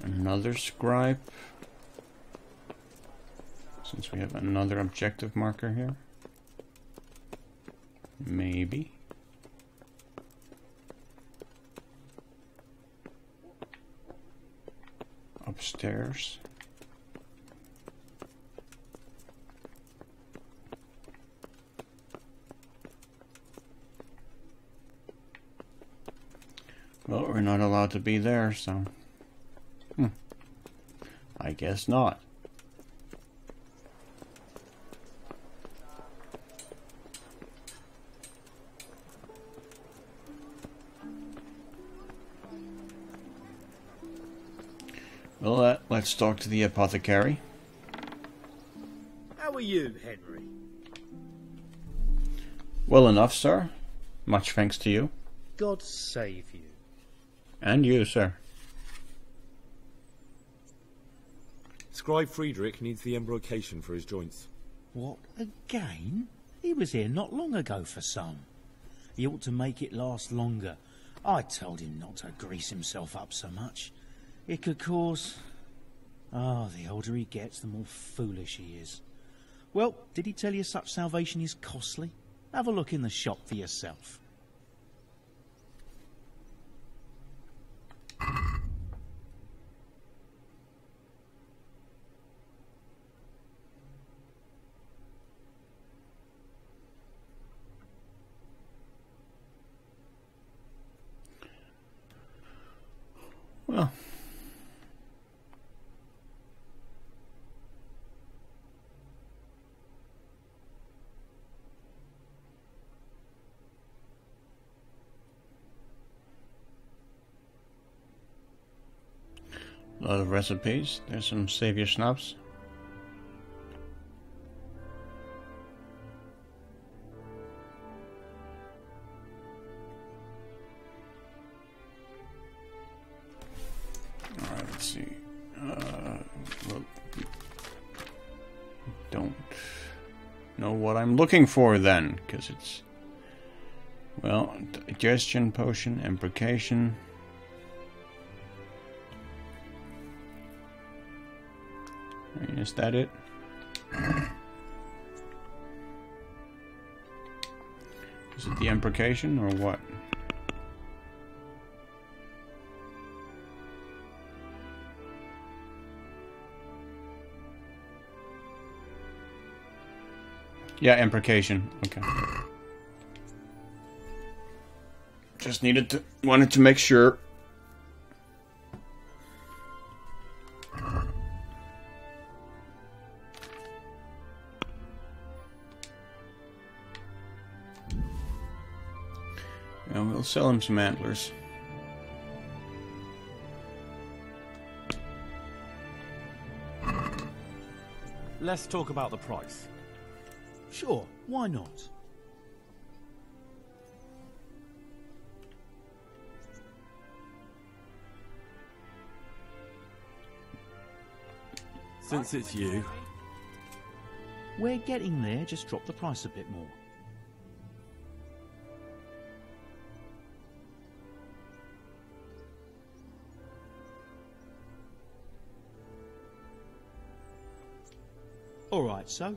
another scribe, since we have another objective marker here. Maybe. Upstairs. Well, we're not allowed to be there, so... I guess not. Well, let's talk to the apothecary. How are you, Henry? Well enough, sir. Much thanks to you. God save you. And you, sir. Scribe Friedrich needs the embrocation for his joints. What, again? He was here not long ago for some. He ought to make it last longer. I told him not to grease himself up so much. It could cause... Ah, the older he gets, the more foolish he is. Well, did he tell you such salvation is costly? Have a look in the shop for yourself. Well... a lot of recipes. There's some savior schnapps. Alright, let's see. Well, don't know what I'm looking for then, because it's... Well, digestion potion, embrocation... Is that it? Is it the embrocation or what? Yeah, embrocation. Okay. Just wanted to make sure. And we'll sell him some antlers. Let's talk about the price. Sure, why not? Since it's you... We're getting there, just drop the price a bit more. Alright, so?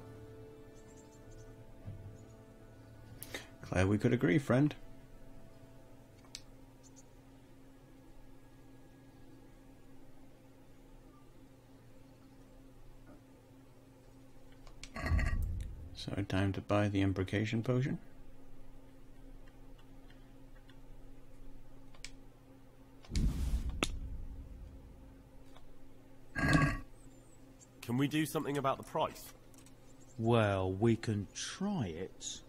Glad we could agree, friend. So, time to buy the embrocation potion. Can we do something about the price? Well, we can try it.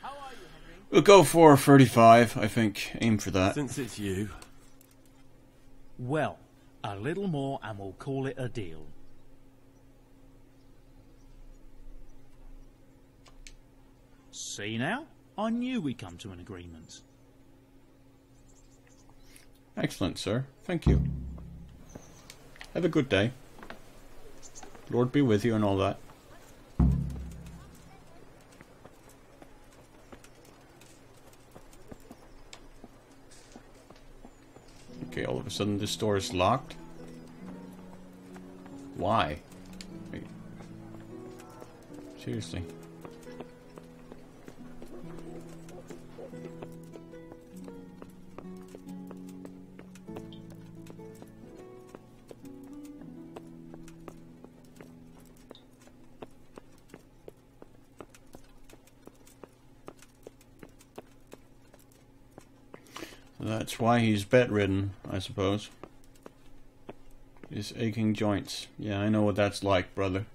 How are you, Henry? We'll go for 35, I think. Aim for that. Since it's you... Well, a little more and we'll call it a deal. See now? I knew we'd come to an agreement. Excellent, sir. Thank you. Have a good day. Lord be with you and all that. Okay, all of a sudden this door is locked. Why? Wait. Seriously. That's why he's bedridden, I suppose. His aching joints. Yeah, I know what that's like, brother.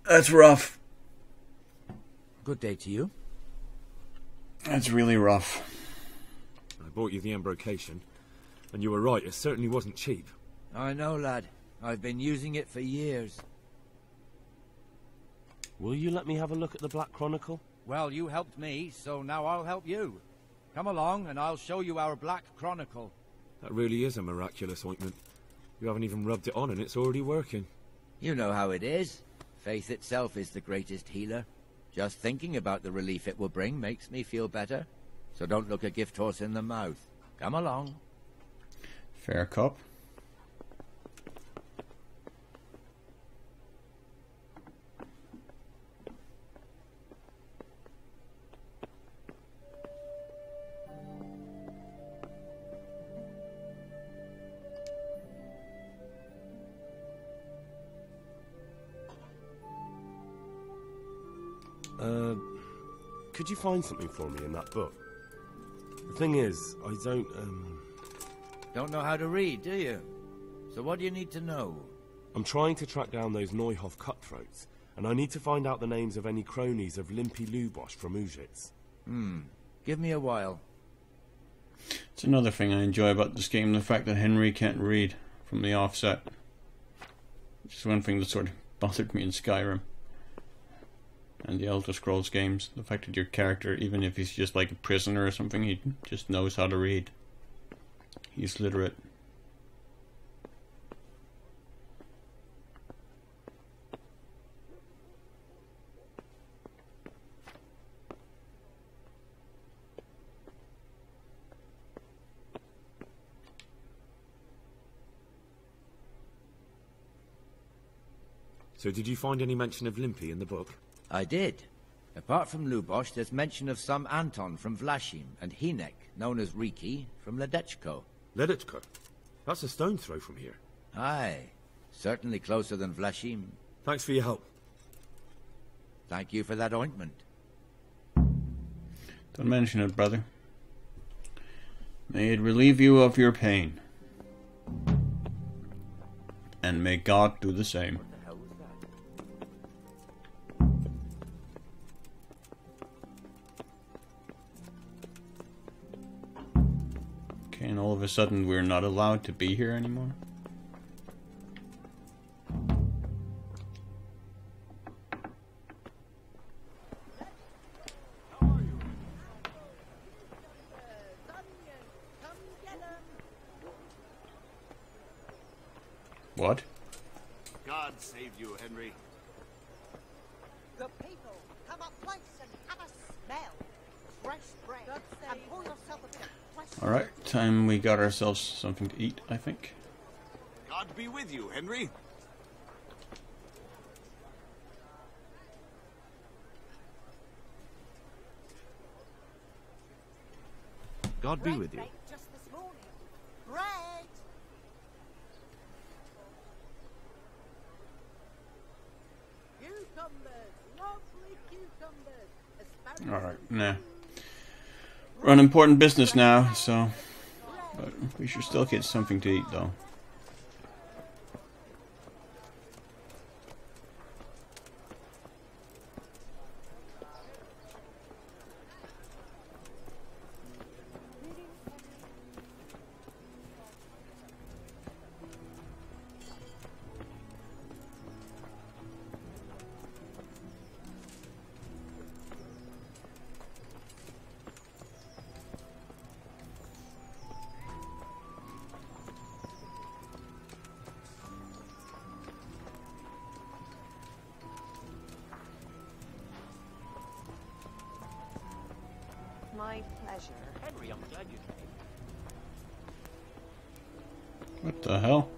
That's rough. Good day to you. That's really rough. I bought you the embrocation, and you were right, it certainly wasn't cheap. I know, lad. I've been using it for years. Will you let me have a look at the Black Chronicle? Well, you helped me, so now I'll help you. Come along, and I'll show you our Black Chronicle. That really is a miraculous ointment. You haven't even rubbed it on, and it's already working. You know how it is. Faith itself is the greatest healer. Just thinking about the relief it will bring makes me feel better. So don't look a gift horse in the mouth. Come along. Fair cop. Could you find something for me in that book? The thing is, I don't know how to read, do you? So what do you need to know? I'm trying to track down those Neuhof cutthroats, and I need to find out the names of any cronies of Limpy Lubosh from Ujitz. Give me a while. It's another thing I enjoy about this game, the fact that Henry can't read from the offset. Which is one thing that sort of bothered me in Skyrim and the Elder Scrolls games. The fact that your character, even if he's just like a prisoner or something, he just knows how to read. He's literate. So did you find any mention of Limpy in the book? I did. Apart from Lubosh, there's mention of some Anton from Vlashim and Hinek, known as Riki, from Ledechko. Ledechko? That's a stone's throw from here. Aye. Certainly closer than Vlashim. Thanks for your help. Thank you for that ointment. Don't mention it, brother. May it relieve you of your pain. And may God do the same. Okay, and all of a sudden we're not allowed to be here anymore? What? God save you, Henry. The people, come up close and have a smell. Fresh bread. And pour yourself a bit of fresh. Alright, time we got ourselves something to eat, I think. God be with you, Henry. God be with you. Just this morning. Bread. Cucumbers, lovely cucumbers. Alright, nah. Run important business now, so... But we should still get something to eat, though. pleasure. Henry, I'm glad you came. What the hell?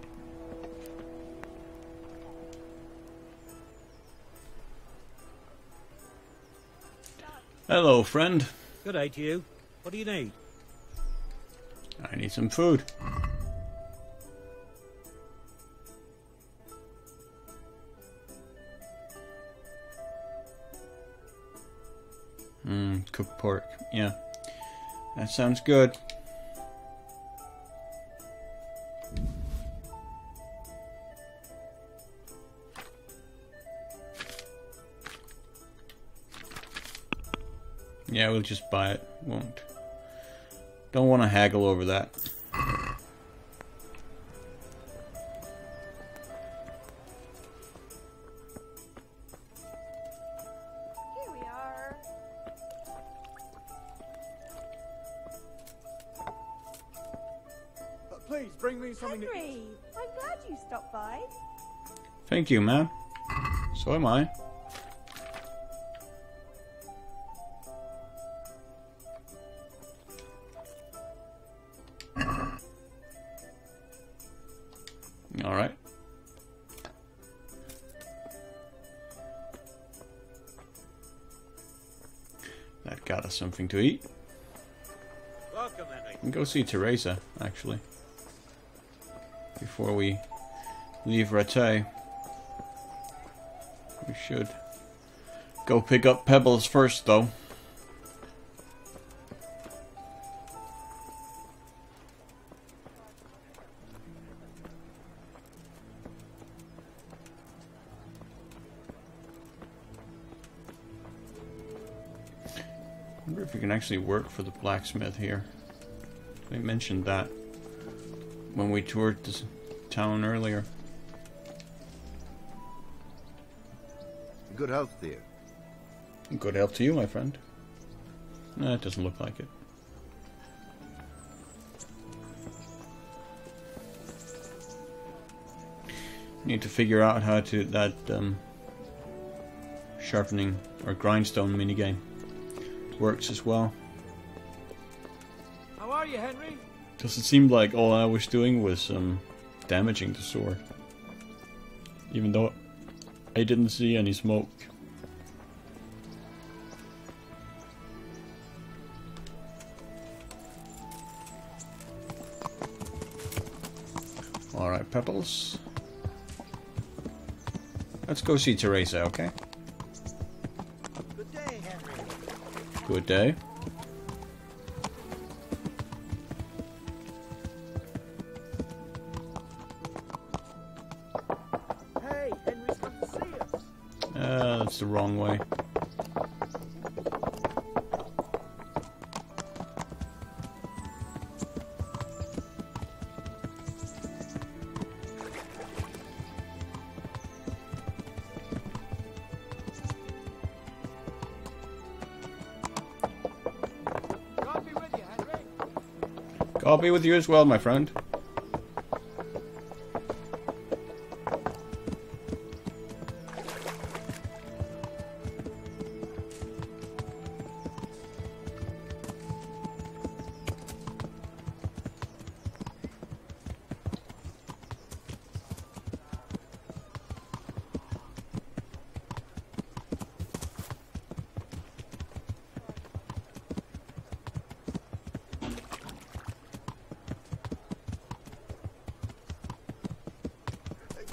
Hello, friend. Good day to you. What do you need? I need some food. Cooked pork. Yeah. That sounds good. Yeah, we'll just buy it. Won't. Don't want to haggle over that. Here we are. Please, bring me something to Henry, I'm glad you stopped by. Thank you, man. So am I. Alright. That got us something to eat. Welcome, Henry. And go see Teresa, actually. Before we leave Rattay. We should go pick up Pebbles first, though. I wonder if we can actually work for the blacksmith here. They mentioned that when we toured this town earlier. Good health to you. Good health to you, my friend. No, it doesn't look like it. Need to figure out how to that sharpening or grindstone minigame works as well. How are you, Henry? Because it seemed like all I was doing was damaging the sword, even though I didn't see any smoke. Alright, Pebbles. Let's go see Teresa, okay? Good day, Henry. Good day. Hey, Henry's come to see us. That's the wrong way. God be with you, Henry. God be with you as well, my friend.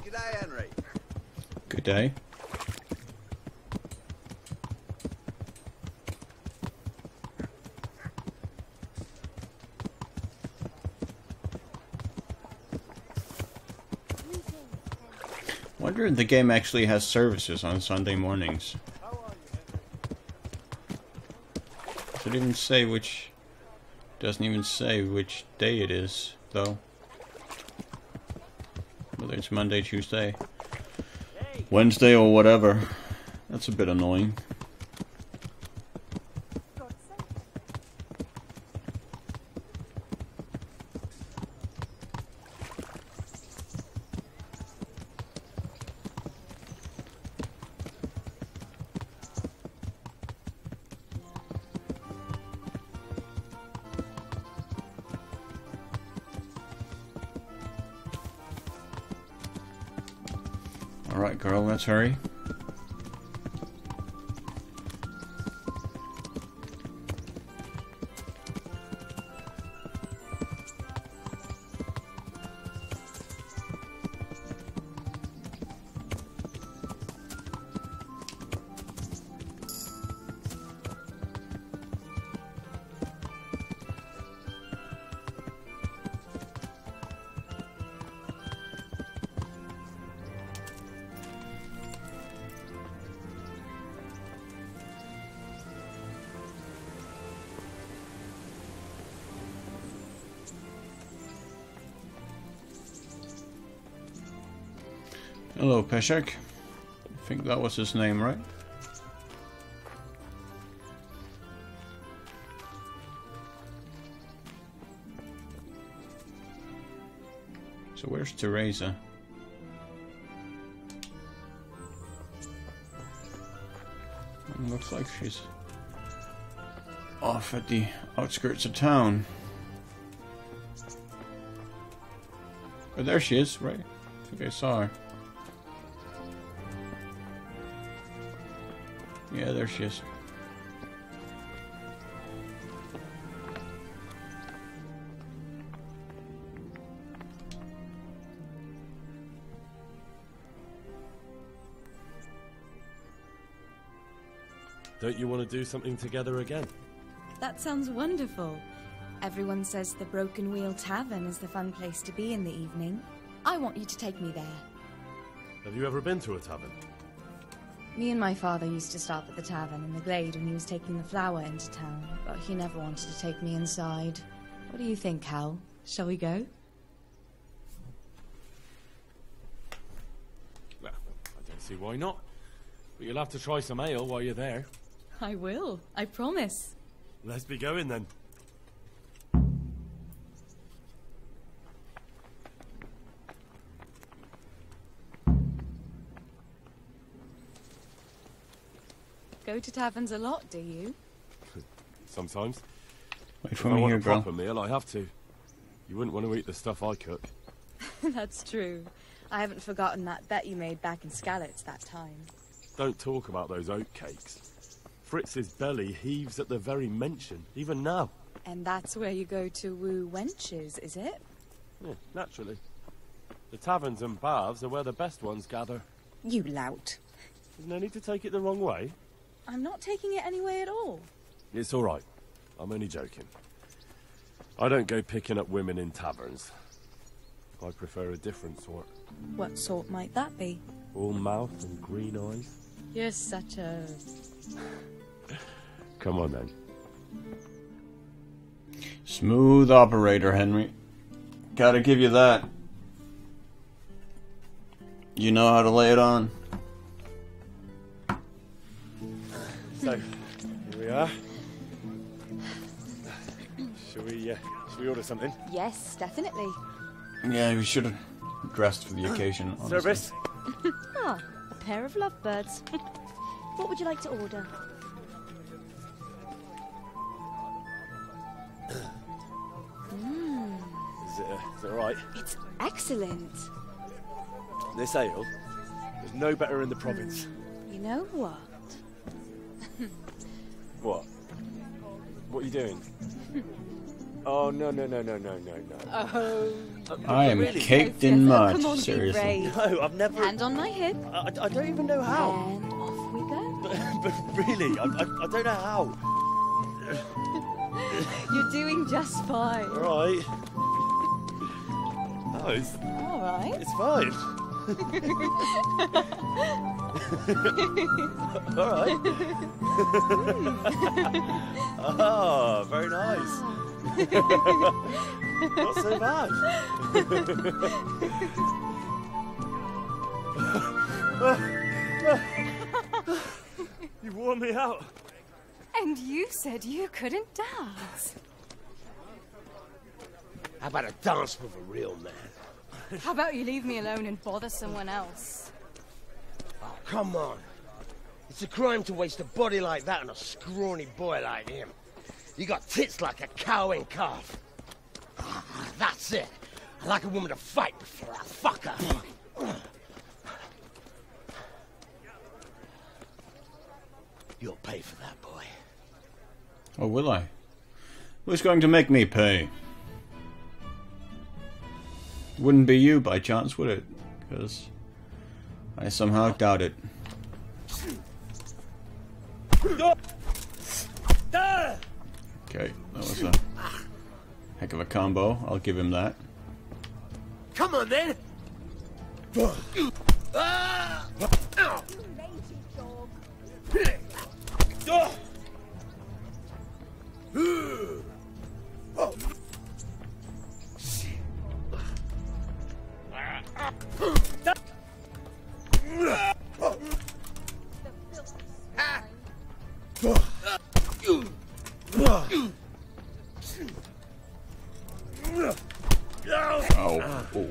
G'day, Henry. Good day. Wonder if the game actually has services on Sunday mornings. Does it even say which? Doesn't even say which day it is, though. Whether it's Monday, Tuesday, Wednesday, or whatever. That's a bit annoying. Alright, girl, let's hurry. Hello, Peshek. I think that was his name, right? So where's Teresa? Looks like she's off at the outskirts of town. Oh, there she is, right? I think I saw her. Yeah, there she is. Don't you want to do something together again? That sounds wonderful. Everyone says the Broken Wheel Tavern is the fun place to be in the evening. I want you to take me there. Have you ever been to a tavern? Me and my father used to stop at the tavern in the glade when he was taking the flour into town, but he never wanted to take me inside. What do you think, Hal? Shall we go? Well, I don't see why not. But you'll have to try some ale while you're there. I will, I promise. Let's be going then. Go to taverns a lot, do you? Sometimes. Wait if for I me want here, a girl. proper meal, I have to. You wouldn't want to eat the stuff I cook. That's true. I haven't forgotten that bet you made back in Skalitz that time. Don't talk about those oat cakes. Fritz's belly heaves at the very mention, even now. And that's where you go to woo wenches, is it? Yeah, naturally. The taverns and baths are where the best ones gather. You lout. There's no need to take it the wrong way. I'm not taking it any way at all. It's all right. I'm only joking. I don't go picking up women in taverns. I prefer a different sort. What sort might that be? All mouth and green eyes. You're such a... Come on then. Smooth operator, Henry. Gotta give you that. You know how to lay it on. So, here we are. Shall we order something? Yes, definitely. Yeah, we should have dressed for the occasion, honestly. Service? Ah, a pair of lovebirds. What would you like to order? Is it alright? It's excellent. This ale, there's no better in the province. You know what? What? What are you doing? Oh, no. Oh. I am really? caked in mud, Come on, be seriously. brave. No, I've never... Hand on my hip. I don't even know how. And off we go. But really, I don't know how. You're doing just fine. Alright. No, it's Alright. fine. Alright. Oh, very nice. Not so bad. You wore me out. And you said you couldn't dance. How about a dance with a real man? How about you leave me alone and bother someone else? Oh, come on. It's a crime to waste a body like that on a scrawny boy like him. You got tits like a cow and calf. That's it. I like a woman to fight before I fuck her. You'll pay for that, boy. Oh, will I? Who's going to make me pay? Wouldn't be you by chance, would it? Because I somehow doubt it. Okay, that was a heck of a combo. I'll give him that. Come on, then! Oh,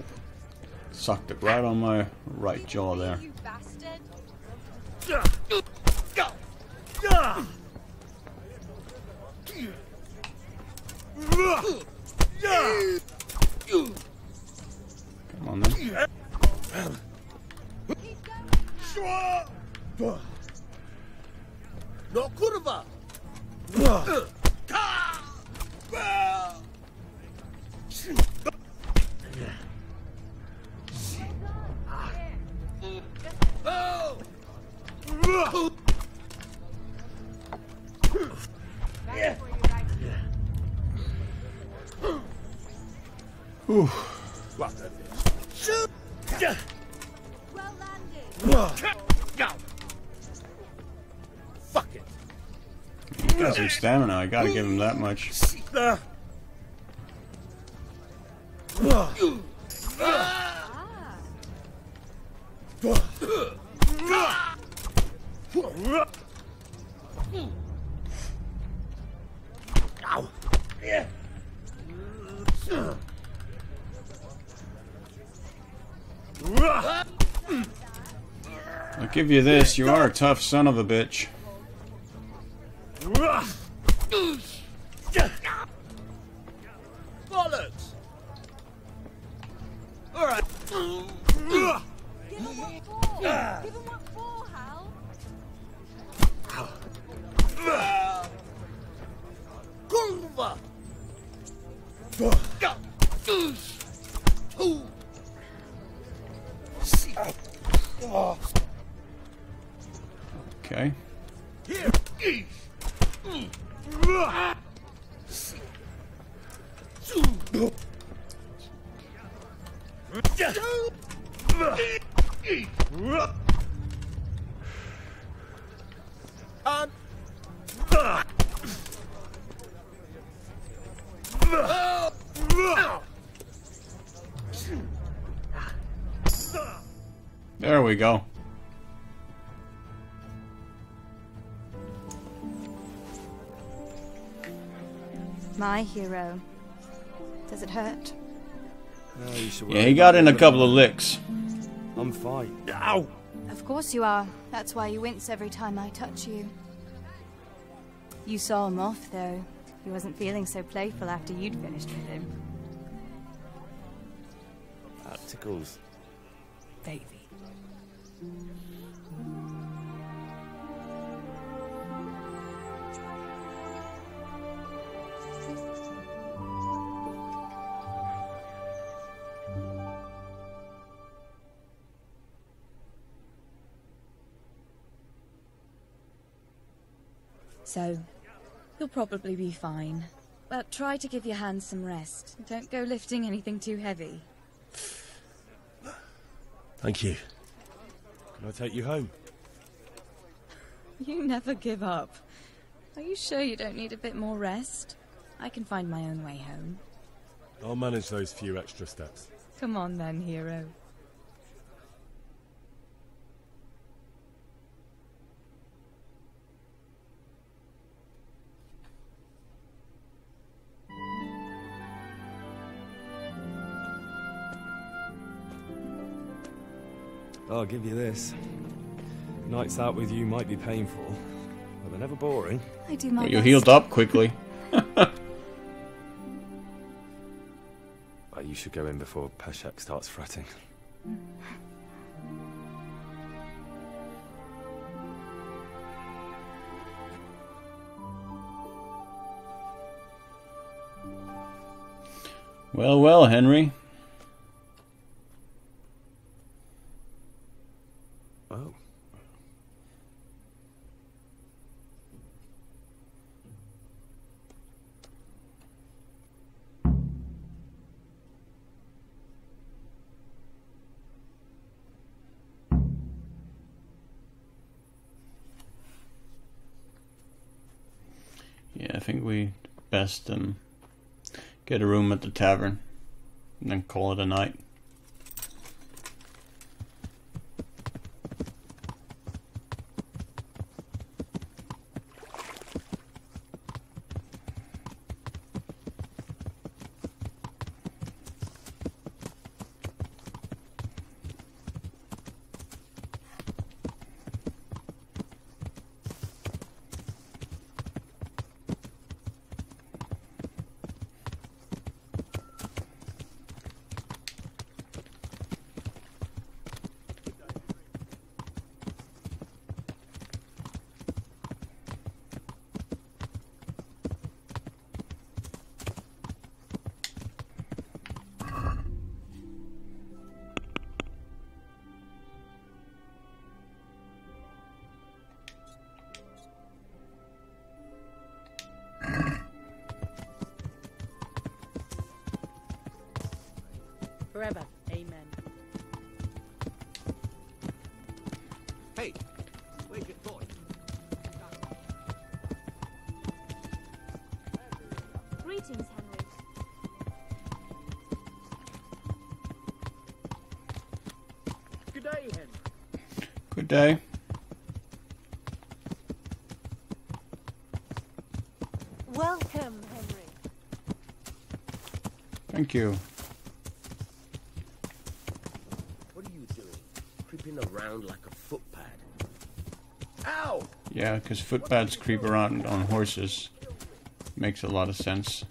sucked it right on my right jaw there. You bastard! Come on then. No kurwa! Whew. Well landed. Fuck it. He's got some stamina, I gotta give him that much. I'll give you this, you are a tough son of a bitch. Bollocks! Alright. Give him what for! Give him what for, Hal! Kurwa! Okay. Here. There we go. My hero. Does it hurt? Yeah, he got in a couple of licks. I'm fine. Ow! Of course you are. That's why you wince every time I touch you. You saw him off, though. He wasn't feeling so playful after you'd finished with him. That tickles. Baby. So, you'll probably be fine. But try to give your hands some rest. Don't go lifting anything too heavy. Thank you. Can I take you home? You never give up. Are you sure you don't need a bit more rest? I can find my own way home. I'll manage those few extra steps. Come on then, hero. I'll give you this. Nights out with you might be painful, but they're never boring. I do my Well, you best. healed up quickly. Well, you should go in before Peshek starts fretting. Well, well, Henry. Oh. Yeah, I think we best get a room at the tavern and then call it a night. Forever. Amen. Hey, where's your toy? Greetings, Henry. Good day, Henry. Good day. Welcome, Henry. Thank you. What are you doing? Creeping around like a footpad. Ow! Yeah, because footpads creep around on horses. Makes a lot of sense.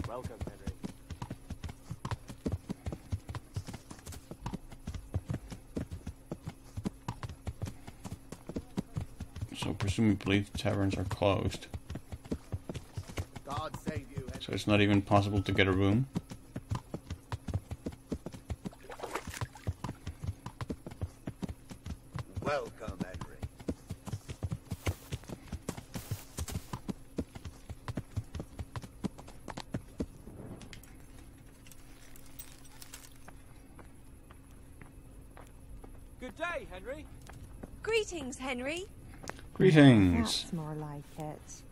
Welcome, Henry. So presumably the taverns are closed. God save you, Henry. So it's not even possible to get a room. Welcome, Henry. Good day, Henry. Greetings, Henry. Greetings. That's more like it.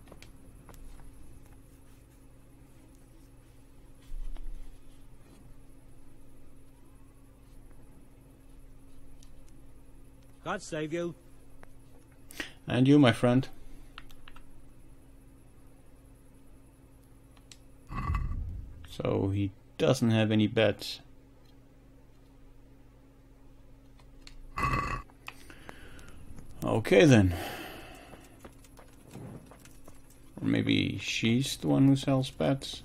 God save you. And you, my friend. So he doesn't have any bets. Okay then. Or maybe she's the one who sells bets.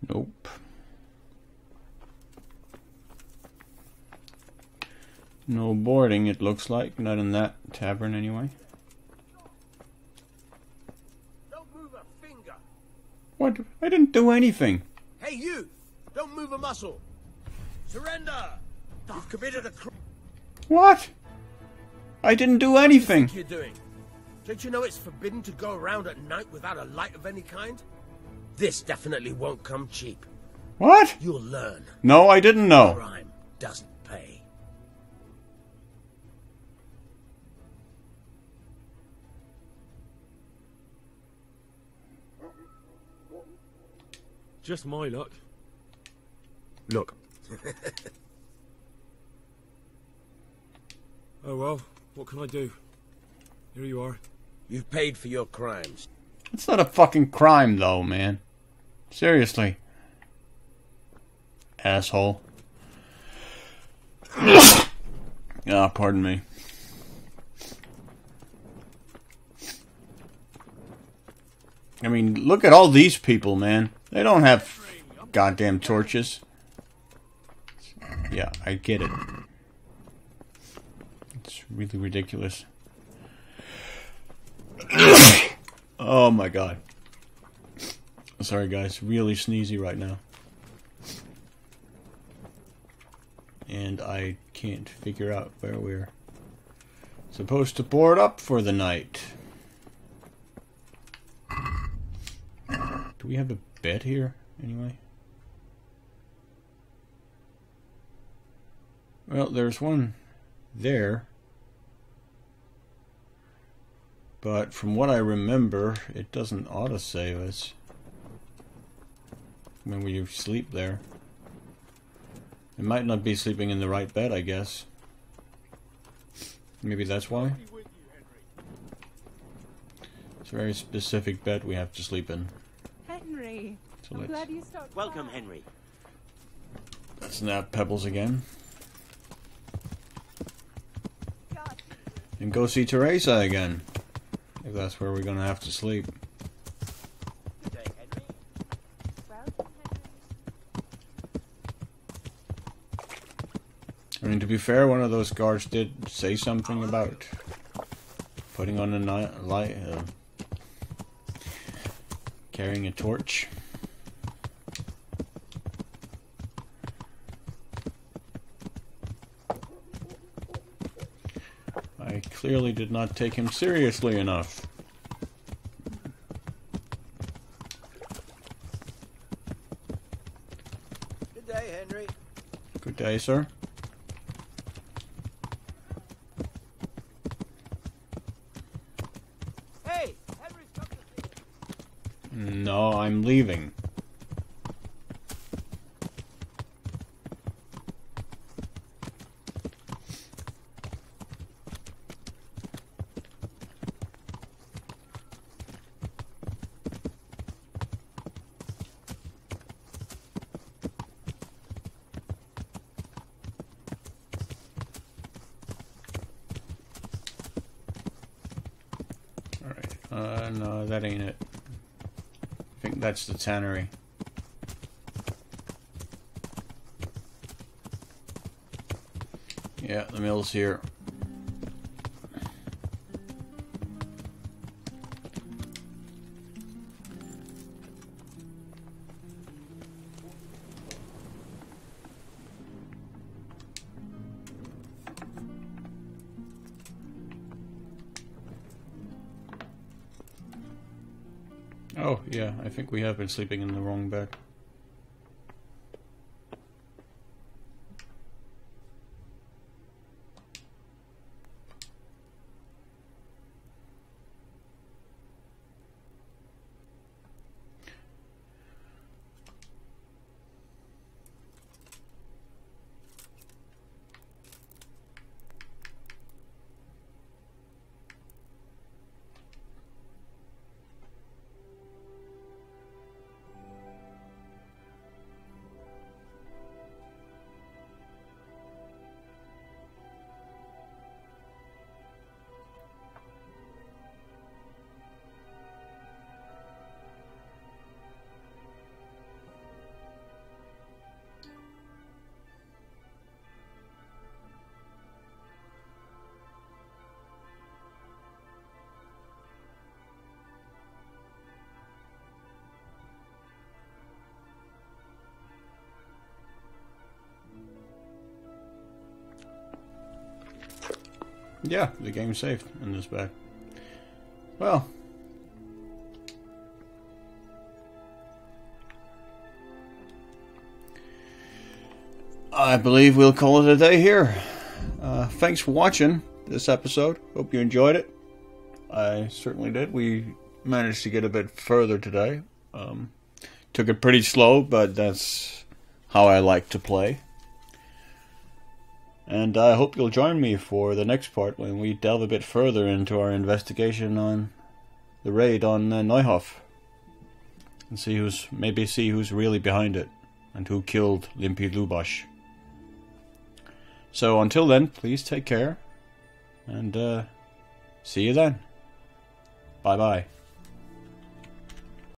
Nope. No boarding, it looks like. Not in that tavern, anyway. Don't move a finger. What? I didn't do anything. Hey, you! Don't move a muscle. Surrender! You've committed a crime. What? I didn't do anything. What do you think you're doing? Don't you know it's forbidden to go around at night without a light of any kind? This definitely won't come cheap. What? You'll learn. No, I didn't know. Crime doesn't pay. Just my luck. Look. Oh well, what can I do? Here you are. You've paid for your crimes. It's not a fucking crime, though, man. Seriously. Asshole. Ah, pardon me. I mean, look at all these people, man. They don't have goddamn torches. Yeah, I get it. It's really ridiculous. Oh my god. Sorry guys, really sneezy right now. And I can't figure out where we're supposed to board up for the night. Do we have a bed here, anyway? Well, there's one there. But from what I remember, it doesn't autosave us when we sleep there. It might not be sleeping in the right bed, I guess. Maybe that's why. It's a very specific bed we have to sleep in. Henry, So I'm let's- glad you stopped Welcome, by. Henry. Let's nab Pebbles again. And go see Teresa again. If that's where we're gonna have to sleep. Good day, Henry. I mean, to be fair, one of those guards did say something about putting on a carrying a torch. I clearly did not take him seriously enough. Good day, Henry. Good day, sir. Hey, Henry's come to see you. No, I'm leaving. No, that ain't it. I think that's the tannery. Yeah, the mill's here. Oh, yeah, I think we have been sleeping in the wrong bed. Yeah, the game's saved in this bed. Well. I believe we'll call it a day here. Thanks for watching this episode. Hope you enjoyed it. I certainly did. We managed to get a bit further today. Took it pretty slow, but that's how I like to play. And I hope you'll join me for the next part when we delve a bit further into our investigation on the raid on Neuhof. And see who's really behind it and who killed Limpy Lubosh. So until then, please take care and see you then. Bye bye.